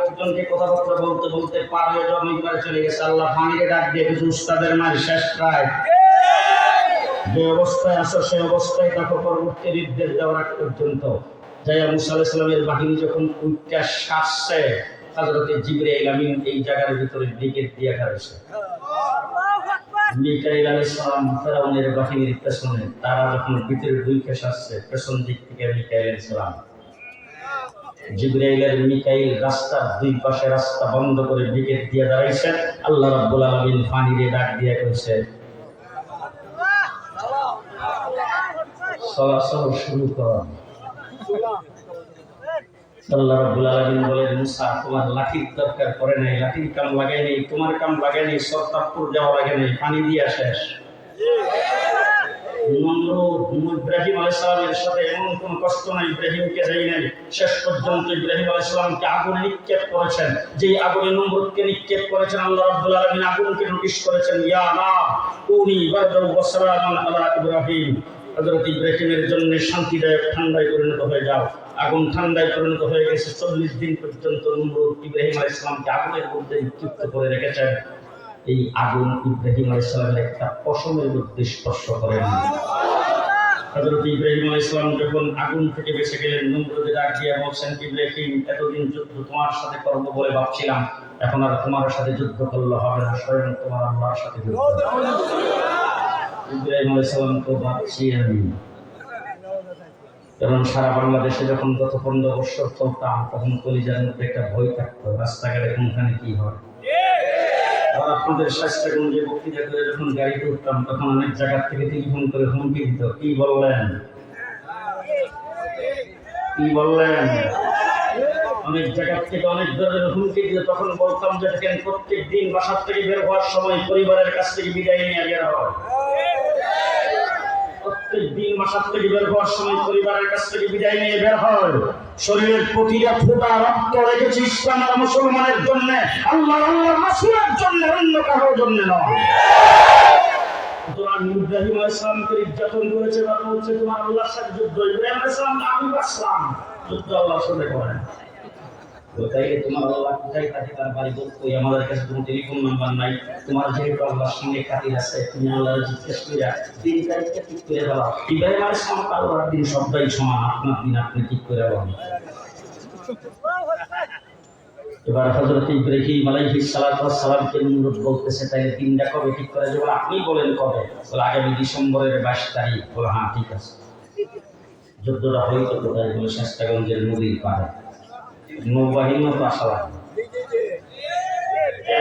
একজনকে কথাবার্তা বলতে বলতে পার হয়ে জমি করে চলে গেছে। আল্লাহ পানিকে ডাক দিয়ে কিছু উস্তাদের মার শেষ প্রায়, যে অবস্থায় আসো সে অবস্থায় তাকে পরবর্তী নির্দেশ দেওয়ার আগ পর্যন্ত। যাইয়া মুসা আলাইহিস সালামের বাহিনী যখন উইটা সারছে, হযরত জিবরাইল আমিন এই জায়গার ভিতরে ব্রিগেড দিয়ে খাচ্ছে। মিকাইল আলাইহিস সালাম ফেরাউনের বাহিনীর পেছনে, তারা যখন ভিতরে ঢুকে আসছে পেছন দিক থেকে মিকাইল আলাইহিস সালাম জিবরাইল আর মিকাইল রাস্তার দুই পাশে রাস্তা বন্ধ করে ব্রিগেড দিয়ে দাঁড়াইছেন। আল্লাহ রাব্বুল আলামিন পানিরে ডাক দিয়ে কইছে চলাচল শুরু কর। আল্লাহ রাব্বুল আলামিন বলেন মুসা তোমার লাঠির দরকার পড়ে নাই, লাঠির কাম লাগাই নাই, তোমার কাম লাগাই নাই, সরতাপুর যাওয়া লাগে নাই, পানি দিয়া শেষ। ইব্রাহিম আলাইহিস সালামের সাথে এমন কোন কষ্ট নাই, ইব্রাহিমকে দেয় নাই, শেষ পর্যন্ত ইব্রাহিম আলাইহিস সালামকে আগুনে নিক্ষেপ করেছেন। যেই আগুনে নমরুদকে নিক্ষেপ করেছেন আল্লাহ রাব্বুল আলামিন আগুনকে নোটিশ করেছেন ইয়া নার কুনি বারদান ওয়া সালামান আলা ইব্রাহিম। হযরত ইব্রাহিমের জন্য শান্তিদায়ক ঠান্ডায় পরিণত হয়ে যাও। আগুন ঠান্ডায় পরিণত হয়ে গেছে। 40 দিন পর্যন্ত নমরুদ ইব্রাহিম আলাইহিস সালামকে আগুনের মধ্যে নিক্ষিপ্ত করে রেখেছেন। এই আগুন ইব্রাহিম আলাইহিস সালামের একটা পশমের মধ্যে স্পর্শ করেনি। হযরত ইব্রাহিম আলাইহিস সালাম যখন আগুন থেকে বেঁচে গেলেন, নমরুদের ডাক দিয়ে বলছেন ইব্রাহিম এতদিন যুদ্ধ তোমার সাথে করব বলে ভাবছিলাম, এখন আর তোমার সাথে যুদ্ধ করলে হবে না, স্বয়ং তোমার আল্লাহর সাথে যুদ্ধ। ইব্রাহিম আলাইহিস সালাম তো ভাবছি আমি, কারণ সারা বাংলাদেশে যখন গত 15 বছর চলতাম তখন কলিজার মধ্যে একটা ভয় থাকতো রাস্তাঘাটে কোনখানে কি হয়। আর আপনাদের স্বাস্থ্যগঞ্জে বক্তৃতা করে যখন গাড়িতে উঠতাম তখন অনেক জায়গা থেকে টেলিফোন করে হুমকি দিত, কি বললেন কি বললেন, অনেক জায়গা থেকে অনেক ধরনের হুমকি দিত। তখন বলতাম যে দেখেন প্রত্যেক দিন বাসার থেকে বের হওয়ার সময় পরিবারের কাছ থেকে বিদায় নিয়ে বের হয়, প্রত্যেক দিন বাসার থেকে বের হওয়ার সময় পরিবারের কাছ থেকে বিদায় নিয়ে বের হয়। শরীরের প্রতিটা ফোঁটা রক্ত রেখেছি ইসলাম আর মুসলমানের জন্য, আল্লাহ রাসূলের জন্য, অন্য কারোর জন্য নয়। তোমার ইব্রাহিম আলাইহিস সালামকে নির্যাতন করেছে, বাবা হচ্ছে তোমার আল্লাহর সাথে যুদ্ধ। ইব্রাহিম আলাইহিস সালাম আমি বাসলাম, যুদ্ধ আল্লাহর সাথে করেন। তাই তোমার আল্লাহ কোথায় থাকে তার বাড়ি বলতো, আমাদের কাছে কোনো টেলিফোন নাম্বার নাই, তোমার যেহেতু আল্লাহর সঙ্গে খাতির আছে তুমি আল্লাহর জিজ্ঞেস করিয়া দিন তারিখটা ঠিক করে দেওয়া। ইব্রাহিম আলাইহিস সালাম আল্লাহর দিন সবটাই সমান, আপনার দিন আপনি ঠিক করে দেওয়া। এবার হযরত ইব্রাহিম আলাইহিস সালামকে নমরুদ বলতেছে তাইলে দিনটা কবে ঠিক করে দেব? আপনি বলেন কবে? বলে আগামী ডিসেম্বরের 22 তারিখ। বলে হ্যাঁ ঠিক আছে। যুদ্ধটা হইতো কোথায়? বলে শাস্তাগঞ্জের নদীর পাড়ে। নৌবাহিনীও তো আসা লাগে।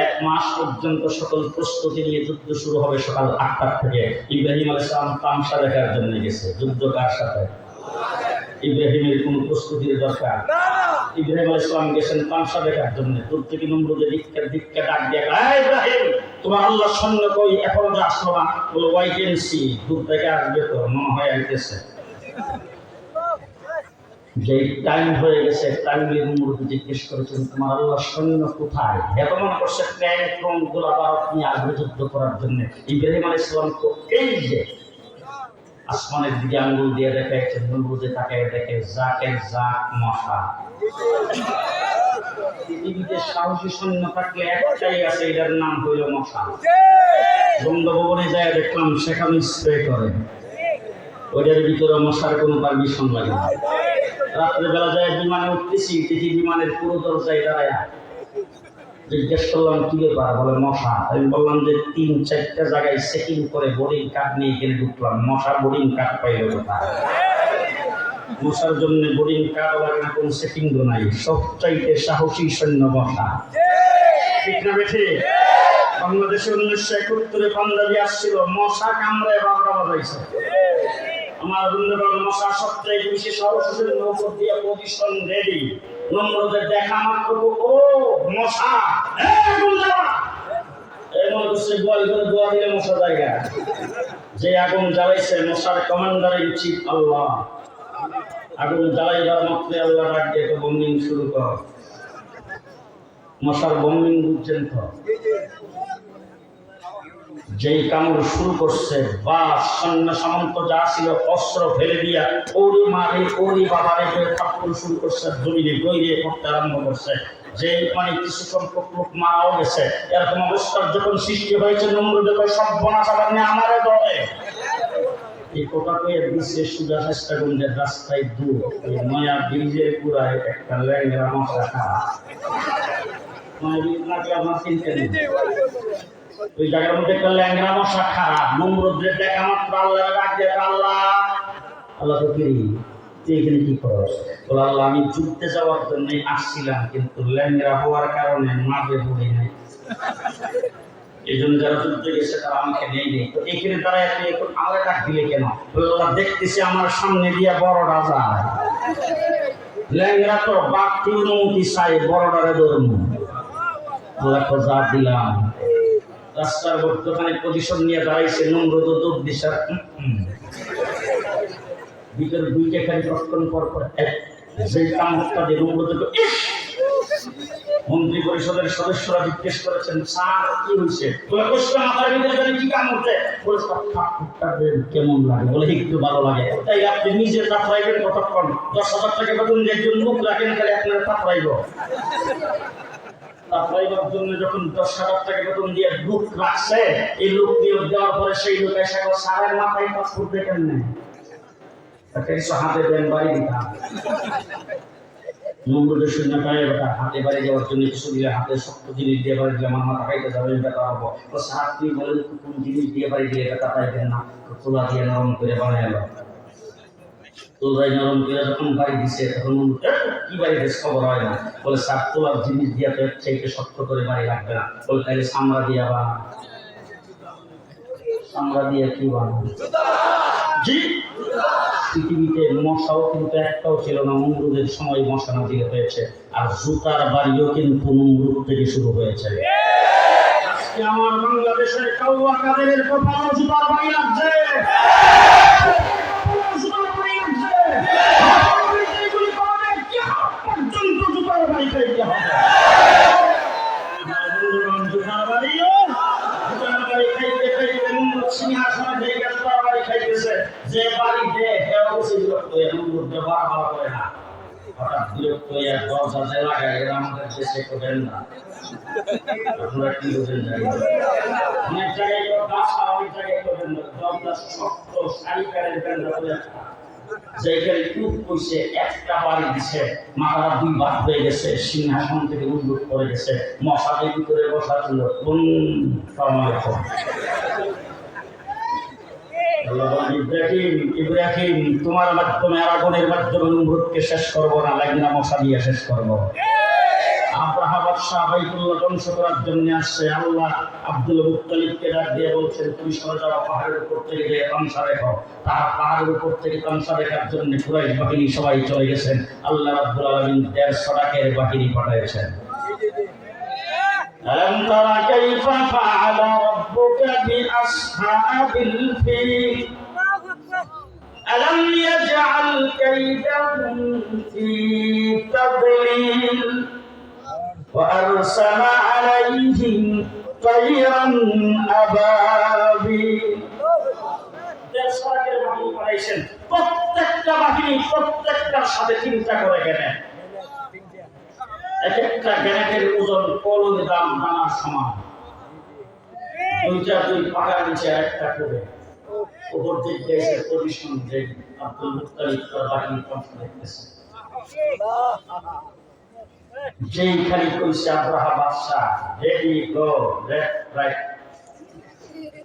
1 মাস পর্যন্ত সকল প্রস্তুতি নিয়ে যুদ্ধ শুরু হবে সকাল 8টা থেকে। ইব্রাহিম আলাইহিস সালাম তামসা দেখার জন্য গেছে। যুদ্ধ কার সাথে? ইব্রাহিমের কোনো প্রস্তুতির দরকার না। ইব্রাহিম আলাইহিস সালাম গেছেন তামসা দেখার জন্য। দূর থেকে নমরুদের দিককে ডাক দিয়ে ইব্রাহিম তোমার আল্লাহর সৈন্য কই, এখনো যে আসলো না? বলে ওয়াইট এন্ড সি, দূর থেকে আসবে তো, মনে হয় আইতেছে। যে টাইম হয়ে গেছে, টাইমে নমরুদ জিজ্ঞেস করেছেন তোমার আল্লাহর সৈন্য কোথায়? এত মনে করছে ট্যাঙ্ক ট্রঙ্ক গোলা বারুদ নিয়ে আসবে যুদ্ধ করার জন্য। ইব্রাহিম আলাইহিস সালাম তো এই যে আসমানের দিকে আঙ্গুল দিয়ে দেখে, নমরুদে তাকে দেখে জাকের জাক মশা। পৃথিবীতে সাহসী সৈন্য থাকলে একটাই আছে, এটার নাম হইল মশা। বঙ্গভবনে যায় দেখলাম সেখানে স্প্রে করে, ওইটার ভিতরে মশার কোনো পারমিশন লাগে না। রাত্রেবেলা যায় বিমানে উঠতেছি, দেখি বিমানের পুরো দরজায় দাঁড়ায়। জিজ্ঞেস করলাম কি ব্যাপার? বলে মশা। আমি বললাম যে 3-4টা জায়গায় চেকিং করে বোর্ডিং কার্ড নিয়ে এখানে ঢুকলাম, মশা বোর্ডিং কার্ড পাইল কোথায়? মশার জন্য বোর্ডিং কার্ড লাগে না, কোনো চেকিংও নাই। সবচাইতে সাহসী সৈন্য মশা, ঠিক না বেঠে? বাংলাদেশে 1971 পাঞ্জাবি আসছিল, মশা কামড়ায় বাবরা বাজাইছে। আমার বন্ধুরা মশা সবচাইতে বেশি সাহসী সৈন্য, উপর দিয়ে পজিশন রেডি। নমরুদের দেখা মাত্র ও মশা এমন করছে, গোয়াল করে দোয়া দিলে মশা জায়গা। যে আগুন জ্বালাইছে মশার কমান্ডারের উচিত আল্লাহ। আগুন জ্বালাইবার মাত্র আল্লাহ ডাক দিয়ে বম্বিং শুরু কর। মশার বম্বিং বুঝছেন তো? যেই কামড় শুরু করছে বা সৈন্য সামন্ত যা ছিল অস্ত্র ফেলে দিয়া ওরি মারে ওরি বাবারে করে থাপ্পড় শুরু করছে, জমিনে গইরে করতে আরম্ভ করছে। যে মানে কিছু সংখ্যক লোক মারাও গেছে। এরকম অবস্থার যখন সৃষ্টি হয়েছে, নমরুদ সব বনাস আবার নিয়ে আমারে ধরে। এই কথা কয়ে দিচ্ছে সুজা শাস্তাগঞ্জের রাস্তায় দূর নয়া ব্রিজের পুরায় একটা ল্যাংরা মশা খাওয়া। আপনার চিনতে নেই ওই জায়গার মধ্যে একটা ল্যাংড়া মশা খারাপ নমরুদের দেখা মাত্র আল্লাহ ডাক দিয়ে আল্লাহ আল্লাহ তো কি তুই এখানে কি করস বলে আল্লাহ আমি যুদ্ধে যাওয়ার জন্য আসছিলাম কিন্তু ল্যাংড়া হওয়ার কারণে মাঠে পড়ি নাই এই জন্য যারা যুদ্ধে গেছে তারা আমাকে নেই নেই তো এখানে তারা এখন আল্লাহ ডাক দিলে কেন আল্লাহ দেখতেছি আমার সামনে দিয়া বড় রাজা ল্যাংড়া তো বাড়তি অনুমতি চাই বড়টারে ধর্ম আল্লাহ তো যা দিলাম রাস্তার বর্তমানে পজিশন নিয়ে দাঁড়াইছে নমরুদ দুধ দিশার ভিতরে দুইটা খালি কষ্টন পর যে কামটা দিয়ে নমরুদ মন্ত্রী পরিষদের সদস্যরা জিজ্ঞেস করেছেন স্যার কি হয়েছে বলে কষ্ট মাথার ভিতরে কি কাম হচ্ছে বলে কেমন লাগে বলে একটু ভালো লাগে তাই আপনি নিজে তাপড়াইবেন কতক্ষণ 10,000 টাকা বেতন দিয়ে একজন লোক রাখেন খালি আপনারা তাপড়াইব তাপড়াইবার জন্য যখন 10,000 টাকা বেতন দিয়ে লোক রাখছে এই লোক নিয়োগ দেওয়ার পরে সেই লোক এসে সারের মাথায় পাসপোর্ট দেখেন না তাকে হাতে দেন বাড়ি দিতাম নমরুদের শূন্যতায় বেটা হাতে বাড়ি যাওয়ার জন্য কিছু দিলে হাতে শক্ত জিনিস দিয়ে বাড়ি দিলে আমার মাথা খাইতে যাবে বেটা হবো তো সার তুই বলেন কোন জিনিস দিয়ে বাড়ি দিলে বেটা পাইবেন না তোলা দিয়ে নরম করে বানাইল তোলাই নরম করে যখন বাড়ি দিছে তখন কি বাড়ি দিচ্ছে খবর হয় না বলে সার তোলার জিনিস দিয়ে তো চাইতে শক্ত করে বাড়ি লাগবে না বলে তাইলে সামরা দিয়া বানা সামরা দিয়ে কি বানাবো জি পৃথিবীতে মশাও কিন্তু একটাও ছিল না নমরুদের সময় মশা না দিলে হয়েছে আর জুতার বাড়িও কিন্তু নমরুদ থেকে শুরু হয়েছে আজকে আমার বাংলাদেশের কাউয়া কাদের কপালে জুতার বাড়ি লাগছে পর্যন্ত জুতার বাড়ি খাইতে হবে জুতার বাড়িও জুতার বাড়ি খাইতে খাইতে নমরুদ সিংহাসনে থেকে জুতার বাড়ি খাইতেছে যে বাড়িতে বিরক্ত হয়ে নমরুদ ব্যবহার ভালো করে না হঠাৎ বিরক্ত হয়ে দরজা যে লাগায় এরা আমাদের দেশে করবেন না আপনারা কি বলছেন জানি অনেক জায়গায় বাসা অনেক জায়গায় করবেন না দরজা শক্ত শাড়িকারের বেন্দা করে যেখানে খুব কইছে একটা বাড়ি দিছে মাথার 2 ভাগ হয়ে গেছে সিংহাসন থেকে উল্লুট করে গেছে মশাদের ভিতরে বসা ছিল ইব্রাহিম তোমার মাধ্যমে আগুনের মাধ্যমে নমরুদকে শেষ করবো না লাগনা মশা দিয়ে শেষ করবো আব্রাহা বাদশাহ বাইতুল্লাহ ধ্বংস করার জন্য আসছে আল্লাহ আব্দুল মুত্তালিবকে ডাক দিয়ে বলছেন তুমি সরে যাওয়া পাহাড়ের উপর থেকে যে তামসা রেখো তারা পাহাড়ের উপর থেকে তামসা রেখার জন্য কুরাইশ বাহিনী সবাই চলে গেছেন আল্লাহ রাব্বুল আলামিন 150 লাখের বাহিনী পাঠিয়েছেন ألم تر كيف فعل ربك بأصحاب الفيل ألم يجعل كيدهم في تضليل وأرسل عليهم طيرا أبابيل প্রত্যেকটা বাহিনী প্রত্যেকটার সাথে চিন্তা করে গেলেন একটা গ্যানেটের ওজন কলমের দাম দানার সমান দুই পাকার নিচে একটা করে উপর দিক দেশের পজিশন যে আব্দুল মুত্তালিব তার বাহিনী ধ্বংস দেখতেছে যেই খালি কইছে আব্রাহা বাদশাহ রেডি গো লেফট রাইট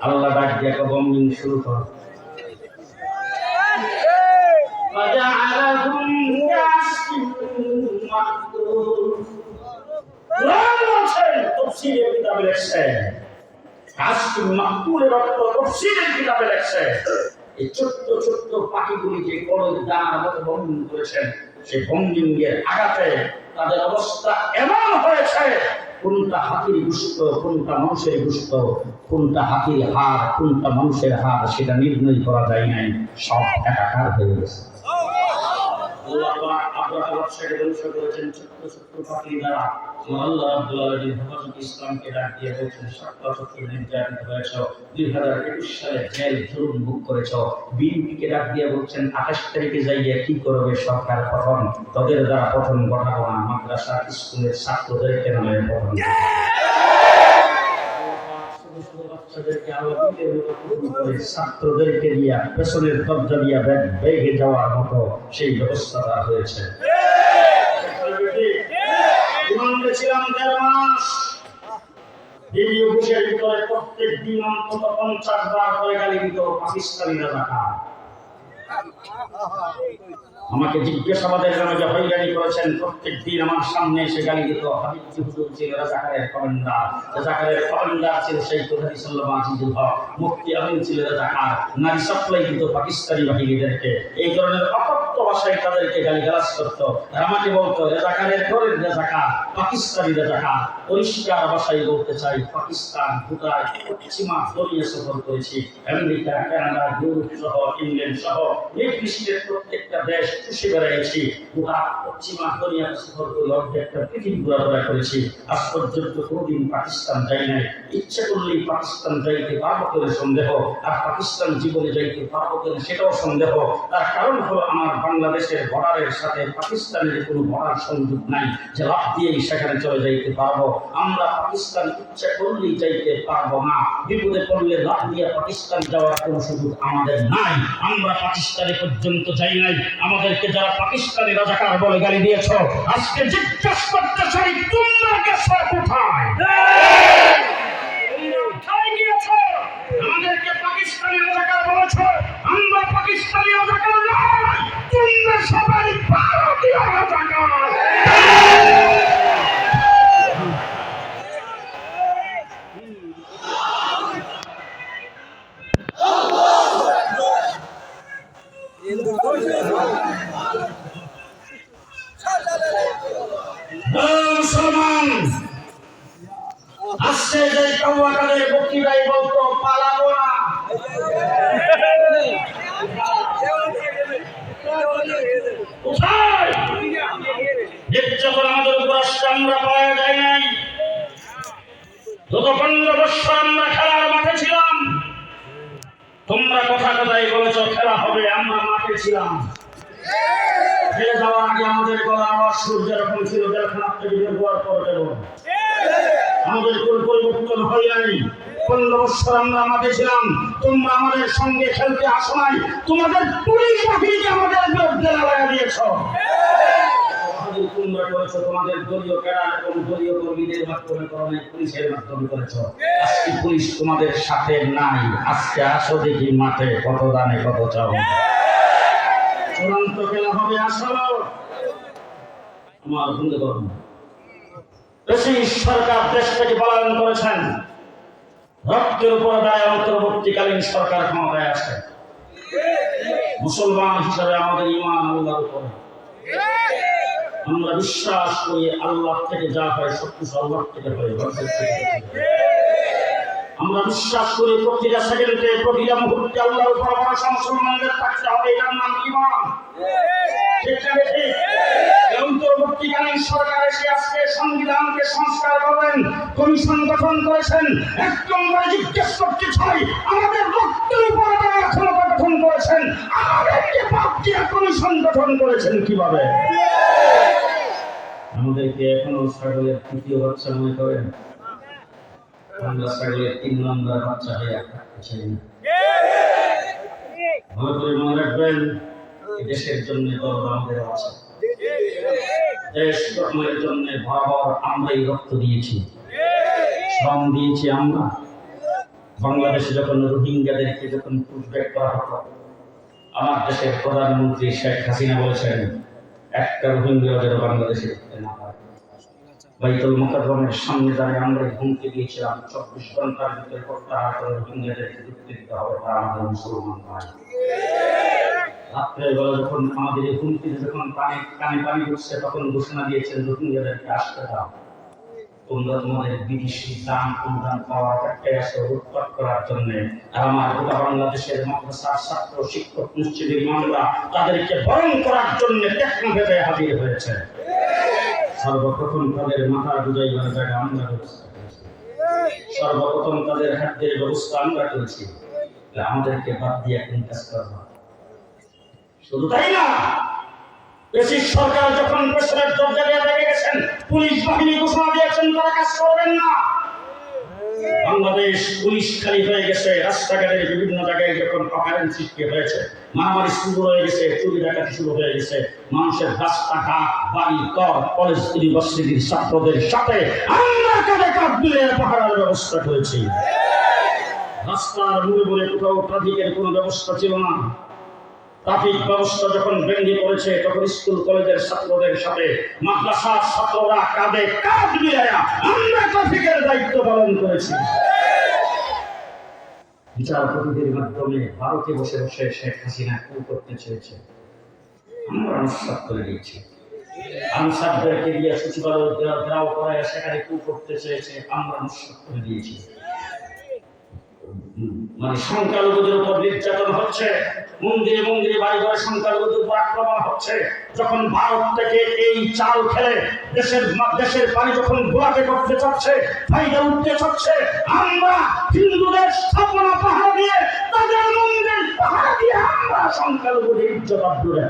আল্লাহ ডাক দিয়ে বম্বিং শুরু কর فجعلهم كعصف مأكول قرآن বলছেন তাফসীরের কিতাবে লেখছে কাসফ মাকুলের অর্থ তাফসীরের কিতাবে লেখছে এই ছোট্ট ছোট্ট পাখিগুলি যে কলর দানার মতো বন্ধন করেছেন সেই বন্দিঙ্গের আঘাতে তাদের অবস্থা এমন হয়েছে কোনটা হাতির গুস্ত কোনটা মানুষের গুস্ত কোনটা হাতির হাড় কোনটা মানুষের হাড় সেটা নির্ণয় করা যায় নাই সব একাকার হয়ে গেছে আল্লাহ পাক আব্রাহা বাদশাকে ধ্বংস করেছেন ছোট্ট ছোট্ট পাখি দ্বারা আল্লাহ রাব্বুল আলামিন হেফাজত ইসলামকে ডাক দিয়ে বলছেন ৭৭ নির্যাতিত হয়েছ ২০২১ সালে জেল জুলুম ভোগ করেছ বিএনপিকে ডাক দিয়ে বলছেন ২৮ তারিখে যাইয়া কি করবে সরকার প্রথম তাদের দ্বারা প্রথম ঘটাবো না মাদ্রাসা স্কুলের ছাত্রদেরকে নামে প্রথম ছাত্রদেরকে দিয়া পেছনের দরজা দিয়া বেগে যাওয়ার মতো সেই ব্যবস্থা হয়েছে ছিলাম 1.5 মাস। ভিডিও বুঝের ভিতরে প্রত্যেক দিন অন্তত 50 বার করে গালি দিত পাকিস্তানি রাজাকার। আমাকে জিজ্ঞাসাবাদের নামে যে হয়রানি করেছেন, প্রত্যেক দিন আমার সামনে এসে গালি দিত। হাবিবজি হুজুর ছিল রাজাকারের কমান্ডার, রাজাকারের কমান্ডার ছিল সেই প্রধানী সাল্লাল্লাহু আলাইহি ওয়াসাল্লাম, মুফতি আমিন ছিল রাজাকার, নারী সাপ্লাই দিত পাকিস্তানি বাহিনীদেরকে। এই ধরনের অকথ্য ভাষায় তাদেরকে গালিগালাজ করতো। আর আমাকে বলতো রাজাকারের ঘরের রাজাকার, পাকিস্তানি রাজাকার। পরিষ্কার ভাষায় বলতে চাই, পাকিস্তান, ভুটান, পশ্চিমা দুনিয়া সফর করেছি, আমেরিকা, কানাডা, ইউরোপ সহ, ইংল্যান্ড সহ নির্দিষ্টের প্রত্যেকটা দেশ চষে বেড়াইছি। গোটা পশ্চিমা দুনিয়া সফর করে অর্ধেকটা পৃথিবী ঘোরাফেরা করেছি। আজ পর্যন্ত কোনোদিন পাকিস্তান যাই নাই। ইচ্ছে করলেই পাকিস্তান যাইতে পারবো করে সন্দেহ, আর পাকিস্তান জীবনে যাইতে পারবো করে সেটাও সন্দেহ। তার কারণ হলো আমার বাংলাদেশের বর্ডারের সাথে পাকিস্তানের কোনো বর্ডার সংযোগ নাই যে লাফ দিয়েই সেখানে চলে যাইতে পারবো। আমরা পাকিস্তান ইচ্ছে করলেই যাইতে পারবো না। বিপদে পড়লে লাফ দিয়ে পাকিস্তান যাওয়ার কোনো সুযোগ আমাদের নাই। আমরা পাকিস্তানে পর্যন্ত যাই নাই। আমাদেরকে যারা পাকিস্তানি রাজাকার বলে গালি দিয়েছ, আজকে জিজ্ঞাসা করতে চাই তোমরা গেছো কোথায়? আমাদেরকে পাকিস্তানি রাজাকার বলেছ, আমরা পাকিস্তানি রাজাকার নয়, তোমরা সবাই ভারতীয় রাজাকার। মুসলমান আসছে যে কাউয়াকাদের বক্তৃতায় বলতো পালাবো না, কোথায় যখন আমাদের উপর আসছে আমরা পাওয়া যায় নাই। গত 15 বছর আমরা খেলার মাঠে ছিলাম, তোমরা কথা কথাই বলেছ খেলা হবে, আমরা মাঠে ছিলাম। খেলে যাওয়ার আগে আমাদের গলা আওয়াজ সূর্য যখন ছিল জেলখানা থেকে বের হওয়ার পর দেব, আমাদের কোনো পরিবর্তন হয় নাই। 15 বছর আমরা মাঠে ছিলাম, তোমরা আমাদের সঙ্গে খেলতে আসো নাই, তোমাদের পুলিশ বাহিনীকে আমাদের বিরুদ্ধে লড়াই দিয়েছ। তোমরা করেছো তোমাদের দলীয় ক্যাডার এবং দলীয় কর্মীদের মাধ্যমে করো নাই, পুলিশের মাধ্যমে করেছ। আজকে পুলিশ তোমাদের সাথে নাই। আজকে আসো দেখি মাঠে কত দানে কত চাও। চূড়ান্ত খেলা হবে, আসলো আমার বন্ধুগণ। সরকার দেশ থেকে পলায়ন করেছেন, রক্তের উপর দায় অন্তর্বর্তীকালীন সরকার ক্ষমতায় আসে। মুসলমান হিসাবে আমাদের ঈমান আল্লাহর উপরে, আমরা বিশ্বাস করি আল্লাহ থেকে যা হয় সবকিছু আল্লাহ থেকে হয়। আমরা বিশ্বাস করি প্রতিটা সেকেন্ডে প্রতিটা মুহূর্তে আল্লাহর উপর ভরসা মুসলমানদের থাকতে হবে, এটার নাম ঈমান। অন্তর্বর্তীকালীন সরকার এসে আজকে সংবিধানকে সংস্কার করবেন, কমিশন গঠন করেছেন। এক নম্বরে জিজ্ঞেস করতে চাই, আমাদের রক্তের উপর ক্ষমতা গঠন করেছেন, আমাদেরকে বাদ দিয়ে কমিশন গঠন করেছেন কিভাবে? আমাদেরকে এখনো ছাগলের 3য় বাচ্চা মনে করেন? আমরা ছাগলের 3 নম্বর বাচ্চা হয়ে থাকতে চাই না। ভালো করে মনে রাখবেন, দেশের জন্য দরদ আমাদের আছে। দেশ গঠনের জন্য বরাবর আমরাই রক্ত দিয়েছি, শ্রম দিয়েছি। আমরা বাংলাদেশে যখন রোহিঙ্গাদেরকে যখন পুশব্যাক করা হতো, আমার দেশের প্রধানমন্ত্রী শেখ হাসিনা বলেছেন একটা রোহিঙ্গা যেন বাংলাদেশে ঢুকতে না পারে। বাইতুল মুকাররমের সামনে দাঁড়িয়ে আমরা হুমকি দিয়েছিলাম 24 ঘন্টার ভিতরে প্রত্যাহার করে রোহিঙ্গাদেরকে ঢুকতে দিতে হবে, তা আমাদের মুসলমান ভাই। রাত্রেবেলা যখন আমাদের এই হুমকিতে যখন কানে পানি ঢুকছে, তখন ঘোষণা দিয়েছেন রোহিঙ্গাদেরকে আসতে দাও, তোমরা তোমাদের বিদেশি দান অনুদান পাওয়ার একটাই আসে উৎপাদ করার জন্য। আর আমার গোটা বাংলাদেশের মাদ্রাসার ছাত্র শিক্ষক মসজিদের ইমামরা তাদেরকে বরণ করার জন্য টেকনোভেটে হাজির হয়েছে। সর্বপ্রথম তাদের মাথা বুঝাইবার জায়গা আমরা ব্যবস্থা করেছি, সর্বপ্রথম তাদের খাদ্যের ব্যবস্থা আমরা করেছি। আমাদেরকে বাদ দিয়ে কোন কাজ করবো? শুধু তাই না, ব্রিটিশ সরকার যখন প্রেসিডেন্ট দরজা দিয়ে দেখে গেছেন, পুলিশ বাহিনী ঘোষণা দিয়েছেন তারা কাজ করবেন না। বাংলাদেশ পুলিশ খালি হয়ে গেছে, রাস্তাঘাটের বিভিন্ন জায়গায় যখন অকারেন্ট সৃষ্টি হয়েছে, মারামারি শুরু হয়ে গেছে, চুরি ডাকাতি শুরু হয়ে গেছে, মানুষের রাস্তাঘাট, বাড়ি ঘর, কলেজ ইউনিভার্সিটির ছাত্রদের সাথে আমরা কাঁধে কাঁধ মিলিয়ে পাহারার ব্যবস্থা করেছি। রাস্তার মোড়ে মোড়ে কোথাও ট্রাফিকের কোনো ব্যবস্থা ছিল না। ট্রাফিক ব্যবস্থা যখন ভেঙে পড়েছে, তখন স্কুল কলেজের ছাত্রদের সাথে মাদ্রাসার ছাত্ররা কাঁধে কাঁধ মিলাইয়া আমরা ট্রাফিকের দায়িত্ব পালন করেছি। বিচারপতিদের মাধ্যমে ভারতে বসে বসে শেখ হাসিনা কু করতে চেয়েছে, আমরা অনুসার করে দিয়েছি। আনসারদেরকে দিয়ে সচিবালয় দেওয়া করায় সেখানে কু করতে চেয়েছে, আমরা অনুসার করে দিয়েছি। মানে সংখ্যালঘুদের উপর নির্যাতন হচ্ছে, মন্দিরে মন্দিরে বাড়ি ঘরে সংখ্যালঘুদের উপর আক্রমণ হচ্ছে। যখন ভারত থেকে এই চাল খেলে দেশের পানি যখন গোলাতে করতে চাচ্ছে, ফাইদা উঠতে চাচ্ছে, আমরা হিন্দুদের স্থাপনা পাহারা দিয়ে, তাদের মন্দির পাহারা দিয়ে আমরা সংখ্যালঘুদের ইজ্জত আব্দুরে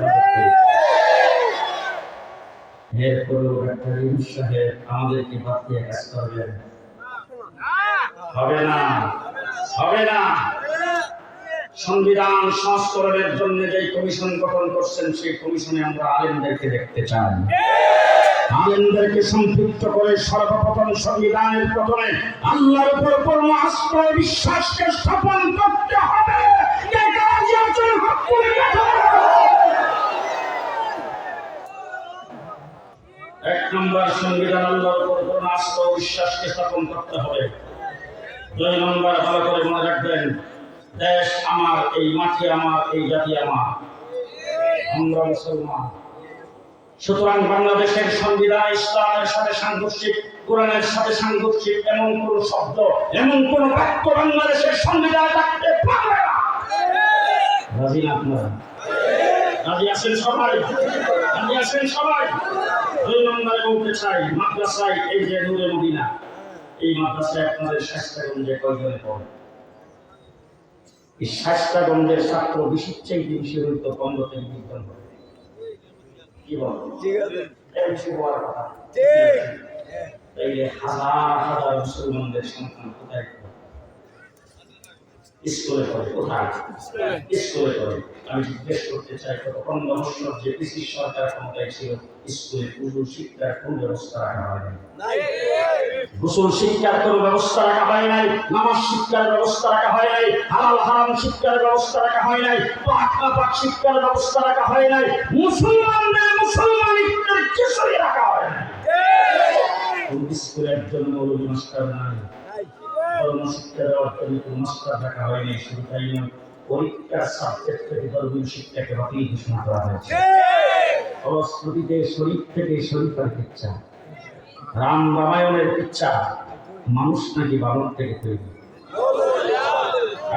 এরপরেও ডাক্তার ইউনূস সাহেব আমাদেরকে বাদ দিয়ে কাজ করবেন? হবে না, হবে না। সংবিধান সংস্করণের জন্য যে কমিশন গঠন করছেন, সেই কমিশনে আমরা আলেমদেরকে দেখতে চাই। আলেমদেরকে সম্পৃক্ত করে সর্বপ্রথম সংবিধানের প্রথমে আল্লাহর উপর পূর্ণ আস্থা বিশ্বাসকে স্থাপন করতে হবে। এক নম্বর, সংবিধান আল্লাহর উপর পূর্ণ আস্থা বিশ্বাসকে স্থাপন করতে হবে। 2 নম্বর, ভালো করে মনে রাখবেন, দেশ আমার, এই মাটি আমার, এই জাতি আমার, আমরা মুসলমান। সুতরাং বাংলাদেশের সংবিধান ইসলামের সাথে সাংঘর্ষিক, কোরআনের সাথে সাংঘর্ষিক এমন কোন শব্দ, এমন কোন বাক্য বাংলাদেশের সংবিধানে থাকতে পারে না। রাজি না আপনারা? রাজি আছেন সবাই? রাজি আছেন সবাই? 2 নম্বরে বলতে চাই, মাদ্রাসায় এই যে নূরে মদিনা, এই মাদ্রাসায় আপনাদের শাস্তাগঞ্জে কয়জনে পড়ে? এই শাস্তাগঞ্জের ছাত্র বেশির চেয়ে বেশি হইতো 15 থেকে 20 জন পড়ে। কি বল? ঠিক আছে, এই বেশি বড় কথা। ঠিক। এই হাজার হাজার মুসলমানদের সন্তান কোথায় স্কুলে পড়ে? কোথায়? স্কুলে পড়ে। আমি জিজ্ঞেস করতে চাই, কত 15 বছর যে ব্রিটিশ সরকার ক্ষমতায় ছিল, স্কুলে পুজো শিক্ষার কোন ব্যবস্থা রাখা হয় নাই? গোসল শিক্ষার কোন ব্যবস্থা রাখা হয় নাই, নামাজ শিক্ষার ব্যবস্থা রাখা হয় নাই, হালাল হারাম শিক্ষার ব্যবস্থা রাখা হয় নাই, পাক না পাক শিক্ষার ব্যবস্থা রাখা হয় নাই, মুসলমানদের মুসলমানিত্বের কিছুই রাখা হয় নাই। স্কুলের জন্য মৌলভী মাস্টার নাই, ধর্ম শিক্ষা দেওয়ার জন্য কোনো মাস্টার রাখা হয়নি। শুধু তাই নয়, পরীক্ষার সাবজেক্ট থেকে ধর্মীয় শিক্ষাকে বাতিল ঘোষণা করা হয়েছে। ফলশ্রুতিতে শরীফ থেকে শরীফের পিচ্ছা, রাম রামায়ণের পিচ্ছা, মানুষ নাকি বানর থেকে তৈরি।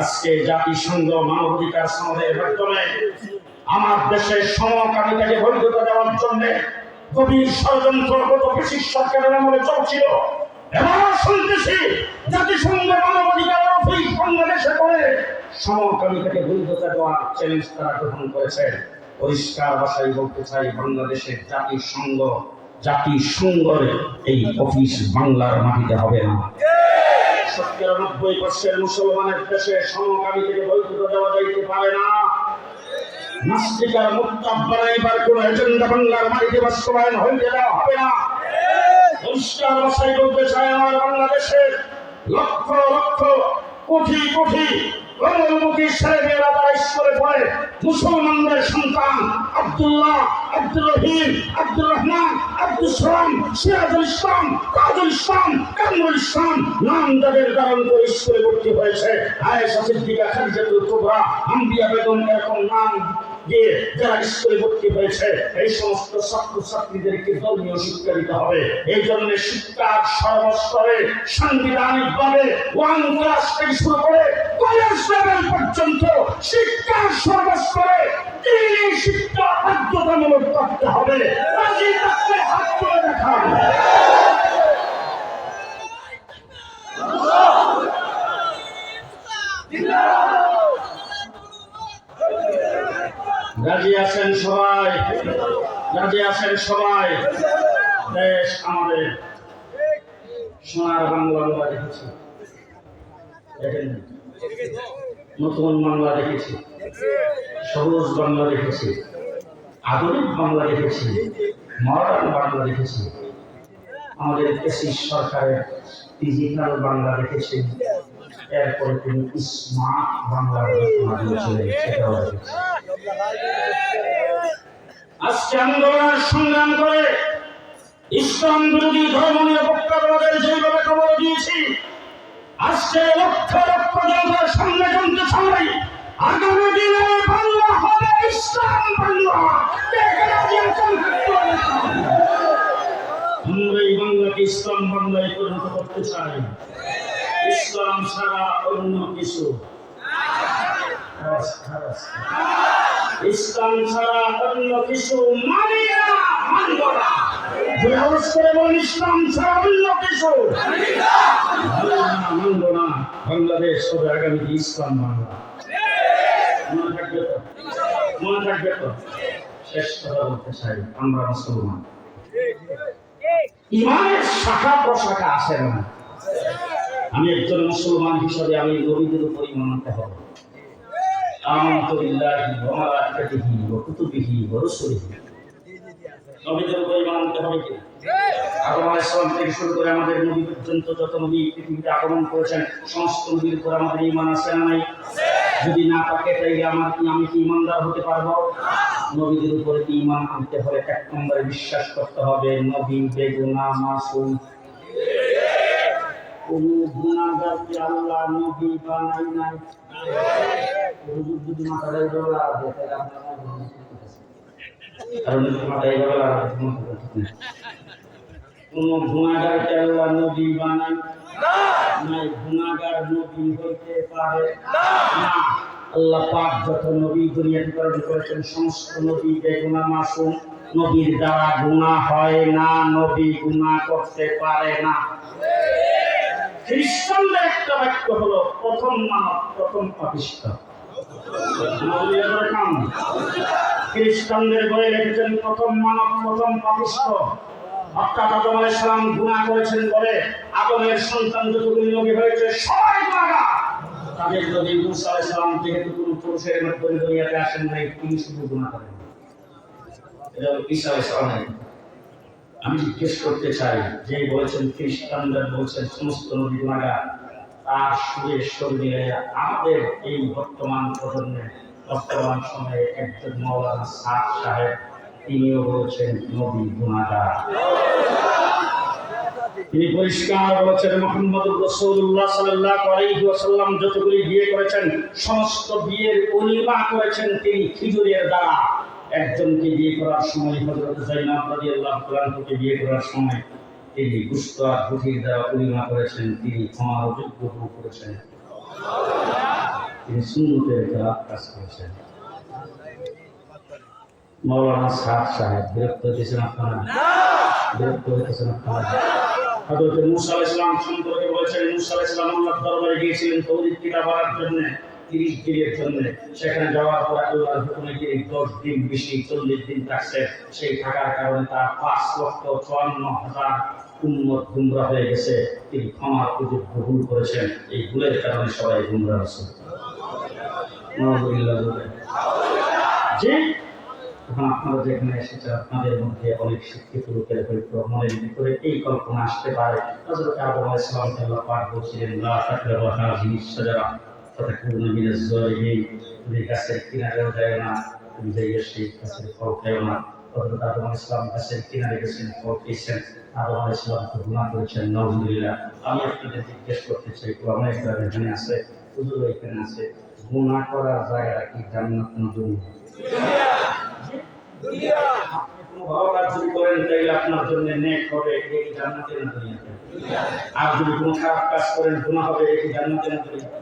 আজকে জাতিসংঘ মানবাধিকার সনদের মাধ্যমে আমার দেশের সমকামিতাকে বৈধতা দেওয়ার জন্য গভীর ষড়যন্ত্র গত ব্রিটিশ সরকারের আমলে চলছিল। এবার শুনতেছি জাতিসংঘ মানবাধিকার অফিস বাংলাদেশে করে সমকামিতাকে বৈধতা দেওয়ার চ্যালেঞ্জ তারা গ্রহণ করেছে। পরিষ্কার ভাষায় বলতে চাই, বাংলাদেশের জাতিসংঘের এই অফিস বাংলার মাটিতে হবে না। 97% মুসলমানের দেশে সমকামিতাকে বৈধতা দেওয়া যাইতে পারে না। নাস্তিকার মুক্তাব বানাইবার কোন এজেন্ডা বাংলার মাটিতে বাস্তবায়ন হইতে দেওয়া হবে না। পরিষ্কার ভাষায় বলতে চাই, আমার বাংলাদেশের লক্ষ লক্ষ কোটি কোটি কমলমুখী ছেলেমেয়েরা তারা স্কুলে পড়ে, মুসলমানদের সন্তান আব্দুল্লাহ, আব্দুর রহিম, আব্দুর রহমান, আব্দুল সালাম, সিরাজুল ইসলাম, তাজুল ইসলাম, কামরুল ইসলাম নাম যাদের ধারণ করে স্কুলে ভর্তি হয়েছে, আয়েশা সিদ্দিকা, খাদিজাতুল কুবরা, আম্বিয়া বেগম, এরকম নাম দিয়ে যারা স্কুলে ভর্তি হয়েছে, এই সমস্ত ছাত্রছাত্রীদেরকে ধর্মীয় শিক্ষা দিতে হবে। এই জন্য শিক্ষার সর্বস্তরে সাংবিধানিকভাবে 1 ক্লাস থেকে শুরু করে কলেজ লেভেল পর্যন্ত শিক্ষার সর্বস্তরে দিনী শিক্ষা বাধ্যতামূলক করতে হবে। রাজি থাকলে হাত তুলে দেখান। রাজি আছেন সবাই? রাজি আছেন সবাই? দেশ আমাদের, সোনার বাংলা আমরা দেখেছি, দেখেন নতুন বাংলা দেখেছি, সবুজ বাংলা দেখেছি, আধুনিক বাংলা দেখেছি, মডার্ন বাংলা দেখেছি, আমাদের দেশের সরকারের ডিজিটাল বাংলা দেখেছি, এরপরে তিনি স্মার্ট বাংলার ঘোষণা দিয়েছিলেন, সেটাও দেখেছি। আজকে আন্দোলনের সংগ্রাম করে ইসলাম বিরোধী ধর্ম নিরপেক্ষতাবাদের যেভাবে খবর দিয়েছি, আজকে লক্ষ লক্ষ জনতার সামনে জানতে চাই আগামী দিনে বাংলা হবে ইসলাম বাংলা। আমরা এই বাংলাকে ইসলাম বাংলায় পরিণত করতে চাই। ইসলাম ছাড়া অন্য কিছু, ইসলাম ছাড়া অন্য কিছু মানি না, মানব না। ইসলাম ছাড়া অন্য কিছু মানব না। বাংলাদেশ হবে আগামী ইসলাম বাংলা। মনে থাকবে তো, মনে থাকবে তো। শেষ কথা বলতে চাই, আমরা মুসলমান, ইমানের শাখা প্রশাখা আছে না। আমি একজন মুসলমান হিসাবে আমি নবীদের উপর ঈমান আনতে হবে। আমানতু বিল্লাহি ওয়া মালাইকাতিহি ওয়া কুতুবিহি ওয়া রুসুলিহি। নবীদের উপর ঈমান আনতে হবে কি? আদম আলাইহিস সালাম থেকে শুরু করে আমাদের নবী পর্যন্ত যত নবী পৃথিবীতে আগমন করেছেন সমস্ত নবীর উপর আমাদের ঈমান আছে না নাই? যদি না থাকে তাইলে আমি কি ঈমানদার হতে পারবো? নবীদের উপরে ঈমান আনতে হলে এক নম্বরে বিশ্বাস করতে হবে নবী বেগুনাহ মাসুম। কোন গুনাহগারকে আল্লাহ নবী বানাই নাই। হুজুর যদি মাথায় ডলা দেয় তাহলে আপনারা কারণ মাথায় ডলা কোন গুনাহগারকে আল্লাহ নবী বানাই নাই। গুনাহগার নবী হইতে পারে না। আল্লাহ পাক যত নবী দুনিয়াতে প্রেরণ করেছেন সমস্ত নবী বেগুনাহ মাসুম। নবীর দ্বারা গুনাহ হয় না, নবী গুনাহ করতে পারে না। খ্রিস্টানদের একটা বাক্য হলো প্রথম মানব প্রথম পাপিষ্ঠ। খ্রিস্টানদের বইয়ে লিখেছেন প্রথম মানব প্রথম পাপিষ্ঠ। অর্থাৎ আদম আলাইহিস সালাম গুনাহ করেছেন বলে আদমের সন্তান যতগুলি নবী হয়েছে সবাই গুনাহগার। তাদের নবী মুসা আলাইহিস সালাম যেহেতু কোনো পুরুষের মাধ্যমে দুনিয়াতে আসেন নাই, তিনি শুধু গুনাহ করেন। এটা ঈসা আলাইহিস সালাম। আমি জিজ্ঞেস করতে চাই, যে বলেছেন খ্রিস্টানরা বলছেন সমস্ত নবী গুনাহগার, তার সুরে শরীরে আমাদের এই বর্তমান প্রজন্মে বর্তমান সময়ে একজন মাওলানা সাদ সাহেব তিনিও বলছেন নবী গুনাহগার। তিনি পরিষ্কার বলেছেন মুহাম্মদুর রাসূলুল্লাহ সাল্লাল্লাহু আলাইহি ওয়াসাল্লাম যতগুলি বিয়ে করেছেন সমস্ত বিয়ের ওলিমা করেছেন তিনি খিজুরের দ্বারা। একজনকে বিয়ে করার সময় হযরত যায়েনব রাদিয়াল্লাহু তাআলাকে বিয়ে করার সময় তিনি গুস্ত আর রুটির দ্বারা ওলিমা করেছেন, তিনি ক্ষমার যোগ্য করেছেন, তিনি সুন্নতের খেলাফ কাজ করেছেন। মাওলানা সাদ সাহেব বিরক্ত হয়েছেন আপনারা? বিরক্ত হয়েছেন আপনারা? হযরত মূসা আলাইহিস সালাম সম্পর্কে বলেছেন মূসা আলাইহিস সালাম আল্লাহর দরবারে গিয়েছিলেন তৌহিদ কিতাব পড়ার জন্য 30 দিনের জন্য। সেখানে যাওয়ার পর আল্লাহর হুকুমে তিনি 10 দিন বেশি 40 দিন থাকছে। সেই থাকার কারণে তার 5,54,000 উম্মত গুমরাহ হয়ে গেছে। তিনি ক্ষমার সুযোগ ভুল করেছেন, এই ভুলের কারণে সবাই গুমরাহ হয়েছে। তখন আপনারা যেখানে এসেছেন আপনাদের মধ্যে অনেক শিক্ষিত লোকের হয়তো মনের ভিতরে এই কল্পনা আসতে পারে হযরত আদম আলাইহিস সালামকে আল্লাহ পাক বলেছিলেন লা তাকরাবু হাযিহি শাজারা ফাতাকুনু মিনাজ জালিমিন। তুমি গাছের কিনারেও যায় না, তুমি যাইয়া সেই গাছের ফল খাও না। হযরত আদম আলাইহিস সালাম গাছের কিনারে গেছেন, ফল খেয়েছেন। আদম আলাইহিস সালাম তো গুনাহ করেছেন, নাউযুবিল্লাহ। আমি আপনাদের জিজ্ঞেস করতে চাই, কোরআনে এখানে আছে, হুজুর এখানে আছে, গুনাহ করার জায়গাটা কি জান্নাত না দুনিয়া? আপনি কোনো ভালো কাজ যদি করেন তাহলে আপনার জন্য নেক হবে, এই জান্নাতে না দুনিয়াতে? আর যদি কোনো খারাপ কাজ করেন গুনাহ হবে, এই জান্নাতে না দুনিয়াতে?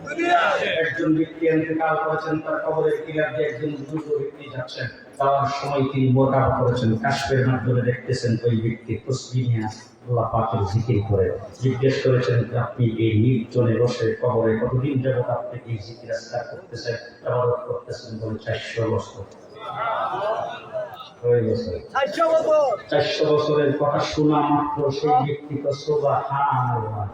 একজন ব্যক্তি ইন্তেকাল করেছেন, তার কবরের কিনার দিয়ে একজন বুজুর্গ ব্যক্তি যাচ্ছেন, যাওয়ার সময় তিনি মোটা করেছেন, কাশফের মাধ্যমে দেখতেছেন ওই ব্যক্তি তাসবিহ নিয়ে আল্লাহ পাকের জিকির করে। জিজ্ঞেস করেছেন আপনি এই নির্জনে বসে কবরে কতদিন যাবত আপনি এই জিকির আজকার করতেছেন, ইবাদত করতেছেন? বলে 400 বছর। 400 বছরের কথা শোনা মাত্র সেই ব্যক্তি তো সুবহানাল্লাহ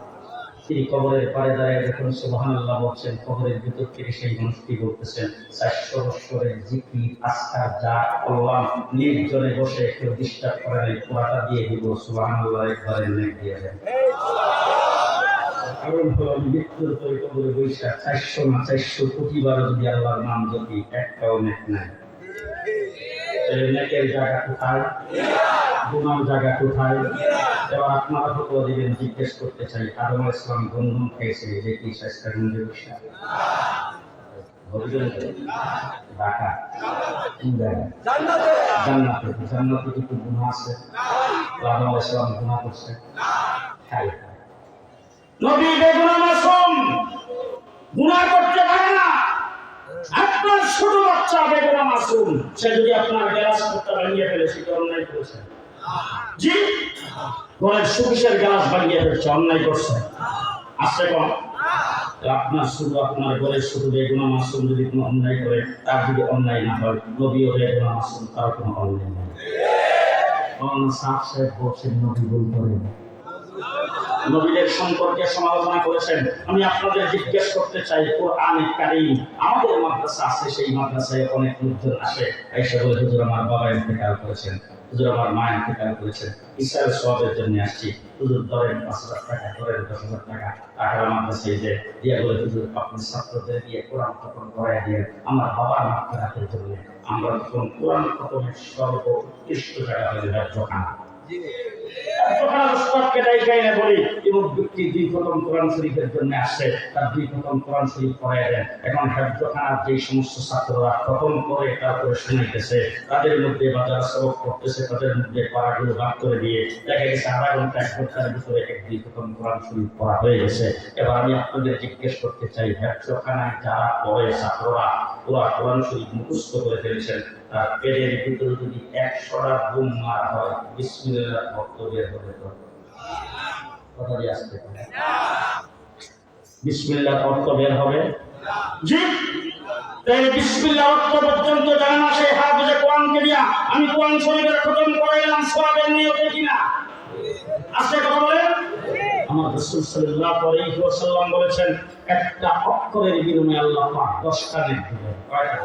তিনি কবরের পাড়ে দাঁড়িয়ে যখন সুবহানাল্লাহ বলছেন, কবরের ভিতর থেকে সেই মানুষটি বলতেছেন 400 বছরের জিকির আজকার যা করলাম নির্জনে বসে কেউ ডিস্টার্ব করে নাই, পুরাটা দিয়ে দিব, সুবহানাল্লাহ একবারে নেক দিয়ে দেন। কারণ হলো মৃত্যুর পরে কবরে বৈশাখ 400 না 400 কোটি বার যদি আল্লাহর নাম যদি একটাও নেক নাই, নেকের জায়গা কোথায়, গুনার জায়গা কোথায়? এবার আপনারা ফতোয়া দিবেন। জিজ্ঞেস করতে চাই, আদম আলাইহিস সালাম গন্ধম খেয়েছে, যে কি শাস্ত্রের মধ্যে বসে ঢাকা কোন জায়গায়? জান্নাতে। জান্নাতে কি গুনাহ আছে? আদম আলাইহিস সালাম গুনাহ করছে? নবী বেগুনা মাসুম, গুনাহ করতে পারে না। আপনার ছোট বাচ্চা বেগুনা মাসুম, সে যদি আপনার গ্লাস করতে ভাঙিয়ে ফেলে, সেটা অন্যায় করেছে। জি, ঘরের সুবিশের গ্লাস ভাঙিয়ে ফেলছে, অন্যায় করছে। আসছে কোন? আপনার শুধু আপনার ঘরের শুধু বেগুনা মাসুম যদি কোনো অন্যায় করে, তার যদি অন্যায় না হয়, নবীও বেগুনা মাসুম, তার কোনো অন্যায় নেই। সাহেব সাহেব বলছেন নবী ভুল করেন, নবীদের সম্পর্কে সমালোচনা করেছেন। আমি আপনাদের জিজ্ঞেস করতে চাই, কোরআনে কারীম আমাদের মাদ্রাসা আছে, সেই মাদ্রাসায় অনেক লোকজন আসে, এসে বলে হুজুর আমার বাবা ইন্তেকাল করেছেন, হুজুর আমার মা ইন্তেকাল করেছেন, ইসরায়েল সওয়াবের জন্য আসছি, হুজুর ধরেন 5,000 টাকা, ধরেন 10,000 টাকা, টাকা মাদ্রাসায় যে দিয়ে বলে হুজুর আপনি ছাত্রদের দিয়ে কোরআন খতম করাই দিয়ে আমার বাবার মাদ্রাসার জন্য। আমরা তখন কোরআন খতমের সর্বোৎকৃষ্ট জায়গা হয়ে যায় জোখানা। এবং ব্যক্তি 2 খতম কোরআন শরীফের জন্য আসছে, তার 2 খতম কোরআন শরীফ পড়ায় দেন। এখন হেফজখানার যে সমস্ত ছাত্ররা খতম করে তারপরে শুনাইতেছে, তাদের মধ্যে বাজার সবক করতেছে, তাদের মধ্যে পাড়াগুলো ভাগ করে দিয়ে দেখা গেছে আধা ঘন্টা 1 ঘন্টার ভিতরে 1-2 খতম কোরআন শরীফ পড়া হয়ে গেছে। এবার আমি আপনাদের জিজ্ঞেস করতে চাই, হেফজখানায় যারা পড়ে ছাত্ররা ওরা কোরআন শরীফ মুখস্থ করে ফেলেছেন, তার পেটের ভিতরে যদি 100টা বুম মারা হয়, বিসমিল্লাহ অর্থ বের হবে তো? কথা দিয়ে আসতে পারে, বিসমিল্লাহ অর্থ বের হবে? জি, তাই বিসমিল্লাহ অর্থ পর্যন্ত জানা না সেই হাফেজে কোরআনকে দিয়া আমি কোরআন শরীফের খতম করাইলাম সওয়াবের নিয়তে কিনা? আসছে কথা বলে? আমার রাসূল সাল্লাল্লাহু আলাইহি ওয়াসাল্লাম বলেছেন, একটা অক্ষরের বিনিময়ে আল্লাহ পাক 10টা নেক দিবেন। কয়টা?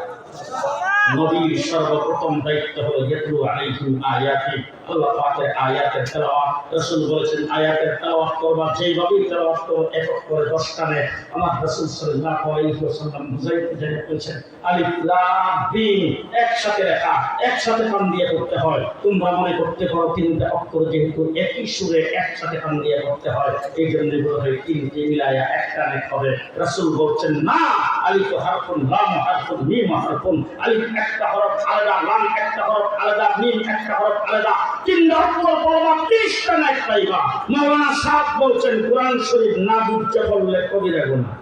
নবীর সর্বপ্রথম দায়িত্ব হলো ইয়াতলু আলাইহিম আয়াতি, আল্লাহ পাকের আয়াতের তেলাওয়াত। রাসূল বলেছেন আয়াতের তেলাওয়াত করবা, যেইভাবে তেলাওয়াত করো এক করে 10টা নেক। আমার রাসূল সাল্লাল্লাহু আলাইহি ওয়াসাল্লাম বুঝাইতে যেয়ে বলেছেন আলিফ লাম মিম, একসাথে লেখা, একসাথে কান দিয়ে পড়তে হয়। তোমরা মনে করতে পারো 3টা অক্ষর যেহেতু একই সুরে একসাথে কান দিয়ে পড়তে হয়, এই জন্য বলা হয় 3টি মিলায়া একটা নেক হবে। রাসূল বলছেন না, আলিফ হারফুন, লাম হারফুন, মিম হারফুন। আলিফ একটা হরফ আলাদা, লাম একটা হরফ আলাদা, মিম একটা হরফ আলাদা, 3টা অক্ষর পড়বা 30টা নেক পাইবা। মাওলানা সাহেব বলছেন কোরআন শরীফ না বুঝতে পারলে কবিরা গুনাহ।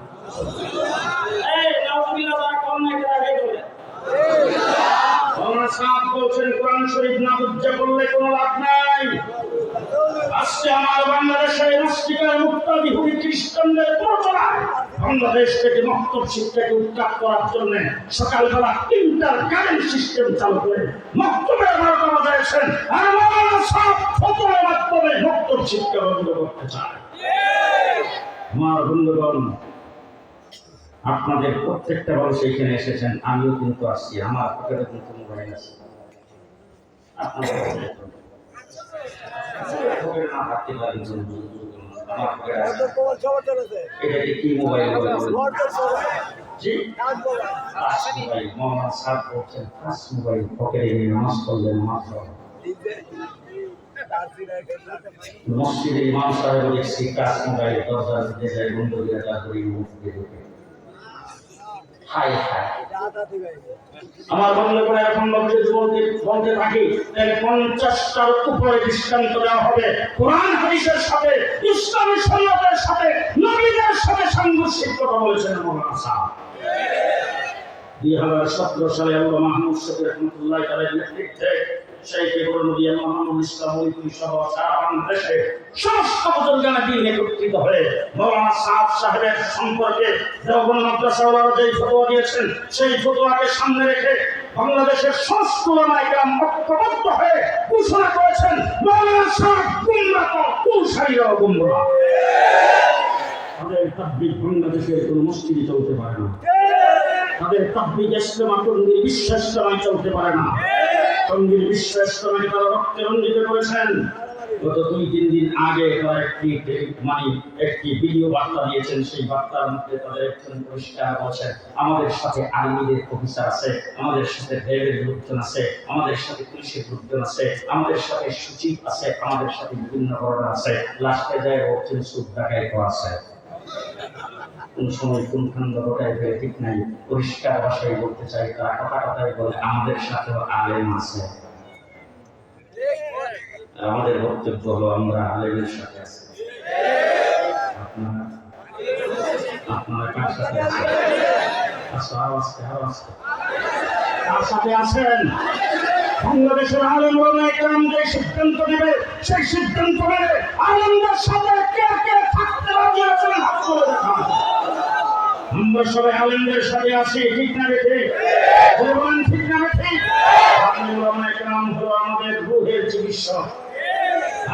এই নাউজুবিল্লাহ যারা কোন নেক রাখে বলে, মাওলানা সাহেব বলছেন কোরআন শরীফ না বুঝতে পারলে কোনো লাভ নাই। আজকে আমার বাংলাদেশে নাস্তিকের মুক্তাদি হুদি খ্রিস্টানদের প্রচার, বাংলাদেশ থেকে মক্তব শিক্ষাকে উৎখাত করার জন্য সকালবেলা ইন্টারকারেন্ট সিস্টেম চালু করে মক্তবের 12টা বাজাইছেন, আর মাওলানা সাহেব ফতোয়ার মাধ্যমে মক্তব শিক্ষা বন্ধ করতে চায়। আমার বন্ধুগণ, আপনাদের প্রত্যেকটা মানুষ এখানে এসেছেন, আমিও কিন্তু আসছি, আমার পকেটে কিন্তু মোবাইল আছে। আপনাদের কি মোবাইল? জি, মোহাম্মদ সাহেব বলছেন মোবাইল পকেটে নিয়ে নামাজ পড়লেন মাত্র। মসজিদে ইমাম সাহেব দেখছি কাজ মোবাইল দরজা দিতে যায়, বন্ধ দিয়ে তারপরে মসজিদে ঢুকে। হাই হাই, আমার বন্ধ করে এখন বলতে থাকি, 50টার উপরে দৃষ্টান্ত দেওয়া হবে কোরআন হাদিসের সাথে, ইসলামী শরীয়তের সাথে, নবীদের সাথে সাংঘর্ষিক কথা বলেছেন মাওলানা সাহেব। 2017 সালে আল্লাহ মাহমুদ শফি রহমাতুল্লাহ আলাইহির নেতৃত্বে শাইখে বরনবী মাহমুদ ইসলাম ওই সহ সারা বাংলাদেশে সমস্ত বুজুর্গানে দিন একত্রিত হয়ে মাওলানা সাহেবের সম্পর্কে দেওবন্দ মাদ্রাসাওয়ালারা যে ফতোয়া দিয়েছেন, সেই ফতোয়াকে সামনে রেখে বাংলাদেশের সমস্ত উলামায়ে কেরাম ঐক্যবদ্ধ হয়ে ঘোষণা করেছেন মাওলানা সাহেব গুমরাহ, কুশাইরা গুমরাহ। তাদের তাবলীগ বাংলাদেশের কোন মসজিদে চলতে পারে না, তাদের তাবলীগ ইসলাম টঙ্গীর বিশ্ব ইসলামে চলতে পারে না। টঙ্গীর বিশ্ব ইসলামে তারা রক্তে রঞ্জিত করেছেন। গত 2-3 দিন আগে তারা একটি ভিডিও বার্তা দিয়েছেন। সেই বার্তার মধ্যে তাদের একজন পরিষ্কার বলছেন, আমাদের সাথে আর্মিদের অফিসার আছে, আমাদের সাথে রেলের লোকজন আছে, আমাদের সাথে পুলিশের লোকজন আছে, আমাদের সাথে সচিব আছে, আমাদের সাথে বিভিন্ন ধরনের আছে। লাস্টে যায় বলছেন সুদ ডাকাইত আছে। কোন সময় কোন খান্ড ঘটায় ফেলে ঠিক নাই। পরিষ্কার ভাষায় বলতে চাই, তারা কথায় বলে আমাদের সাথেও আলেম আছে। আমাদের বক্তব্য হলো আমরা আলেমের সাথে আছি। আপনারা কার সাথে আছেন? কার সাথে আছেন? বাংলাদেশের আলেম ওলামায়ে কেরাম যে সিদ্ধান্ত নেবে, সেই সিদ্ধান্ত নেবে আলেমদের সাথে কে কে থাকতে রাজি আছেন হাত তুলে দেখান। আমরা সবাই আলেমদের সাথে আছি, ঠিক না বেঠে? বলবেন ঠিক না বেঠে? আলেম ওলামায়ে কেরাম হলো আমাদের রূহের চিকিৎসক,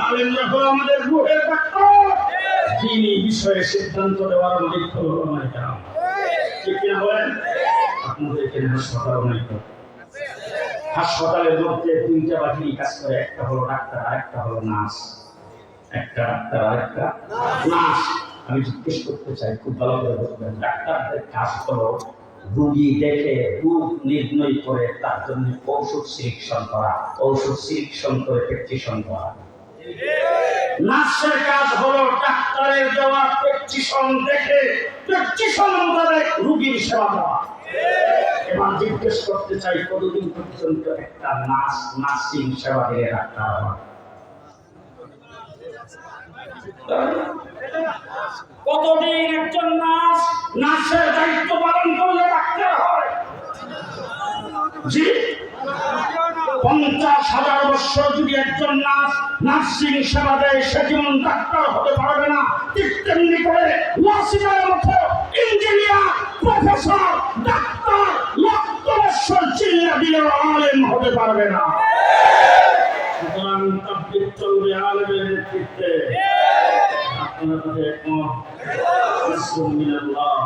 আলেমরা হলো আমাদের রূহের ডাক্তার। দ্বীনি বিষয়ে সিদ্ধান্ত দেওয়ার মালিক হলো ওলামায়ে কেরাম, ঠিক কিনা বলেন? আপনাদের এখানে হাসপাতাল নাই তো? হাসপাতালের মধ্যে 2টা বাহিনী কাজ করে, একটা হলো ডাক্তার আর একটা হলো নার্স। একটা ডাক্তার আর একটা নার্স। আমি জিজ্ঞেস করতে চাই, খুব ভালো করে বুঝবেন, ডাক্তারদের কাজ হলো রোগী দেখে রোগ নির্ণয় করে তার জন্য ঔষধ সিলেকশন করা, ঔষধ সিলেকশন করে প্রেসক্রিপশন করা। নার্সের কাজ হলো ডাক্তারের দেওয়া প্রেসক্রিপশন দেখে প্রেসক্রিপশন অনুযায়ী রোগীর সেবা দেওয়া। এবার জিজ্ঞেস করতে চাই, কতদিন পর্যন্ত একটা নার্স নার্সিং সেবা দিয়ে ডাক্তার হয়? কতদিন একজন নার্স নার্সের দায়িত্ব পালন করলে ডাক্তার হয়? জি, 50,000 বছর যদি একজন নার্স নার্সিং সেবা দেয়, সে যেমন ডাক্তার হতে পারবে না, ঠিক তেমনি করে ওয়াসিমের মতো ইঞ্জিনিয়ার, প্রফেসর, ডাক্তার লক্ষ বছর চিল্লা দিলেও আলেম হতে পারবে না। সুতরাং তাবলীগ চলবে আলেমের নেতৃত্বে। আপনারা তাদের একমত? বিসমিল্লাহ।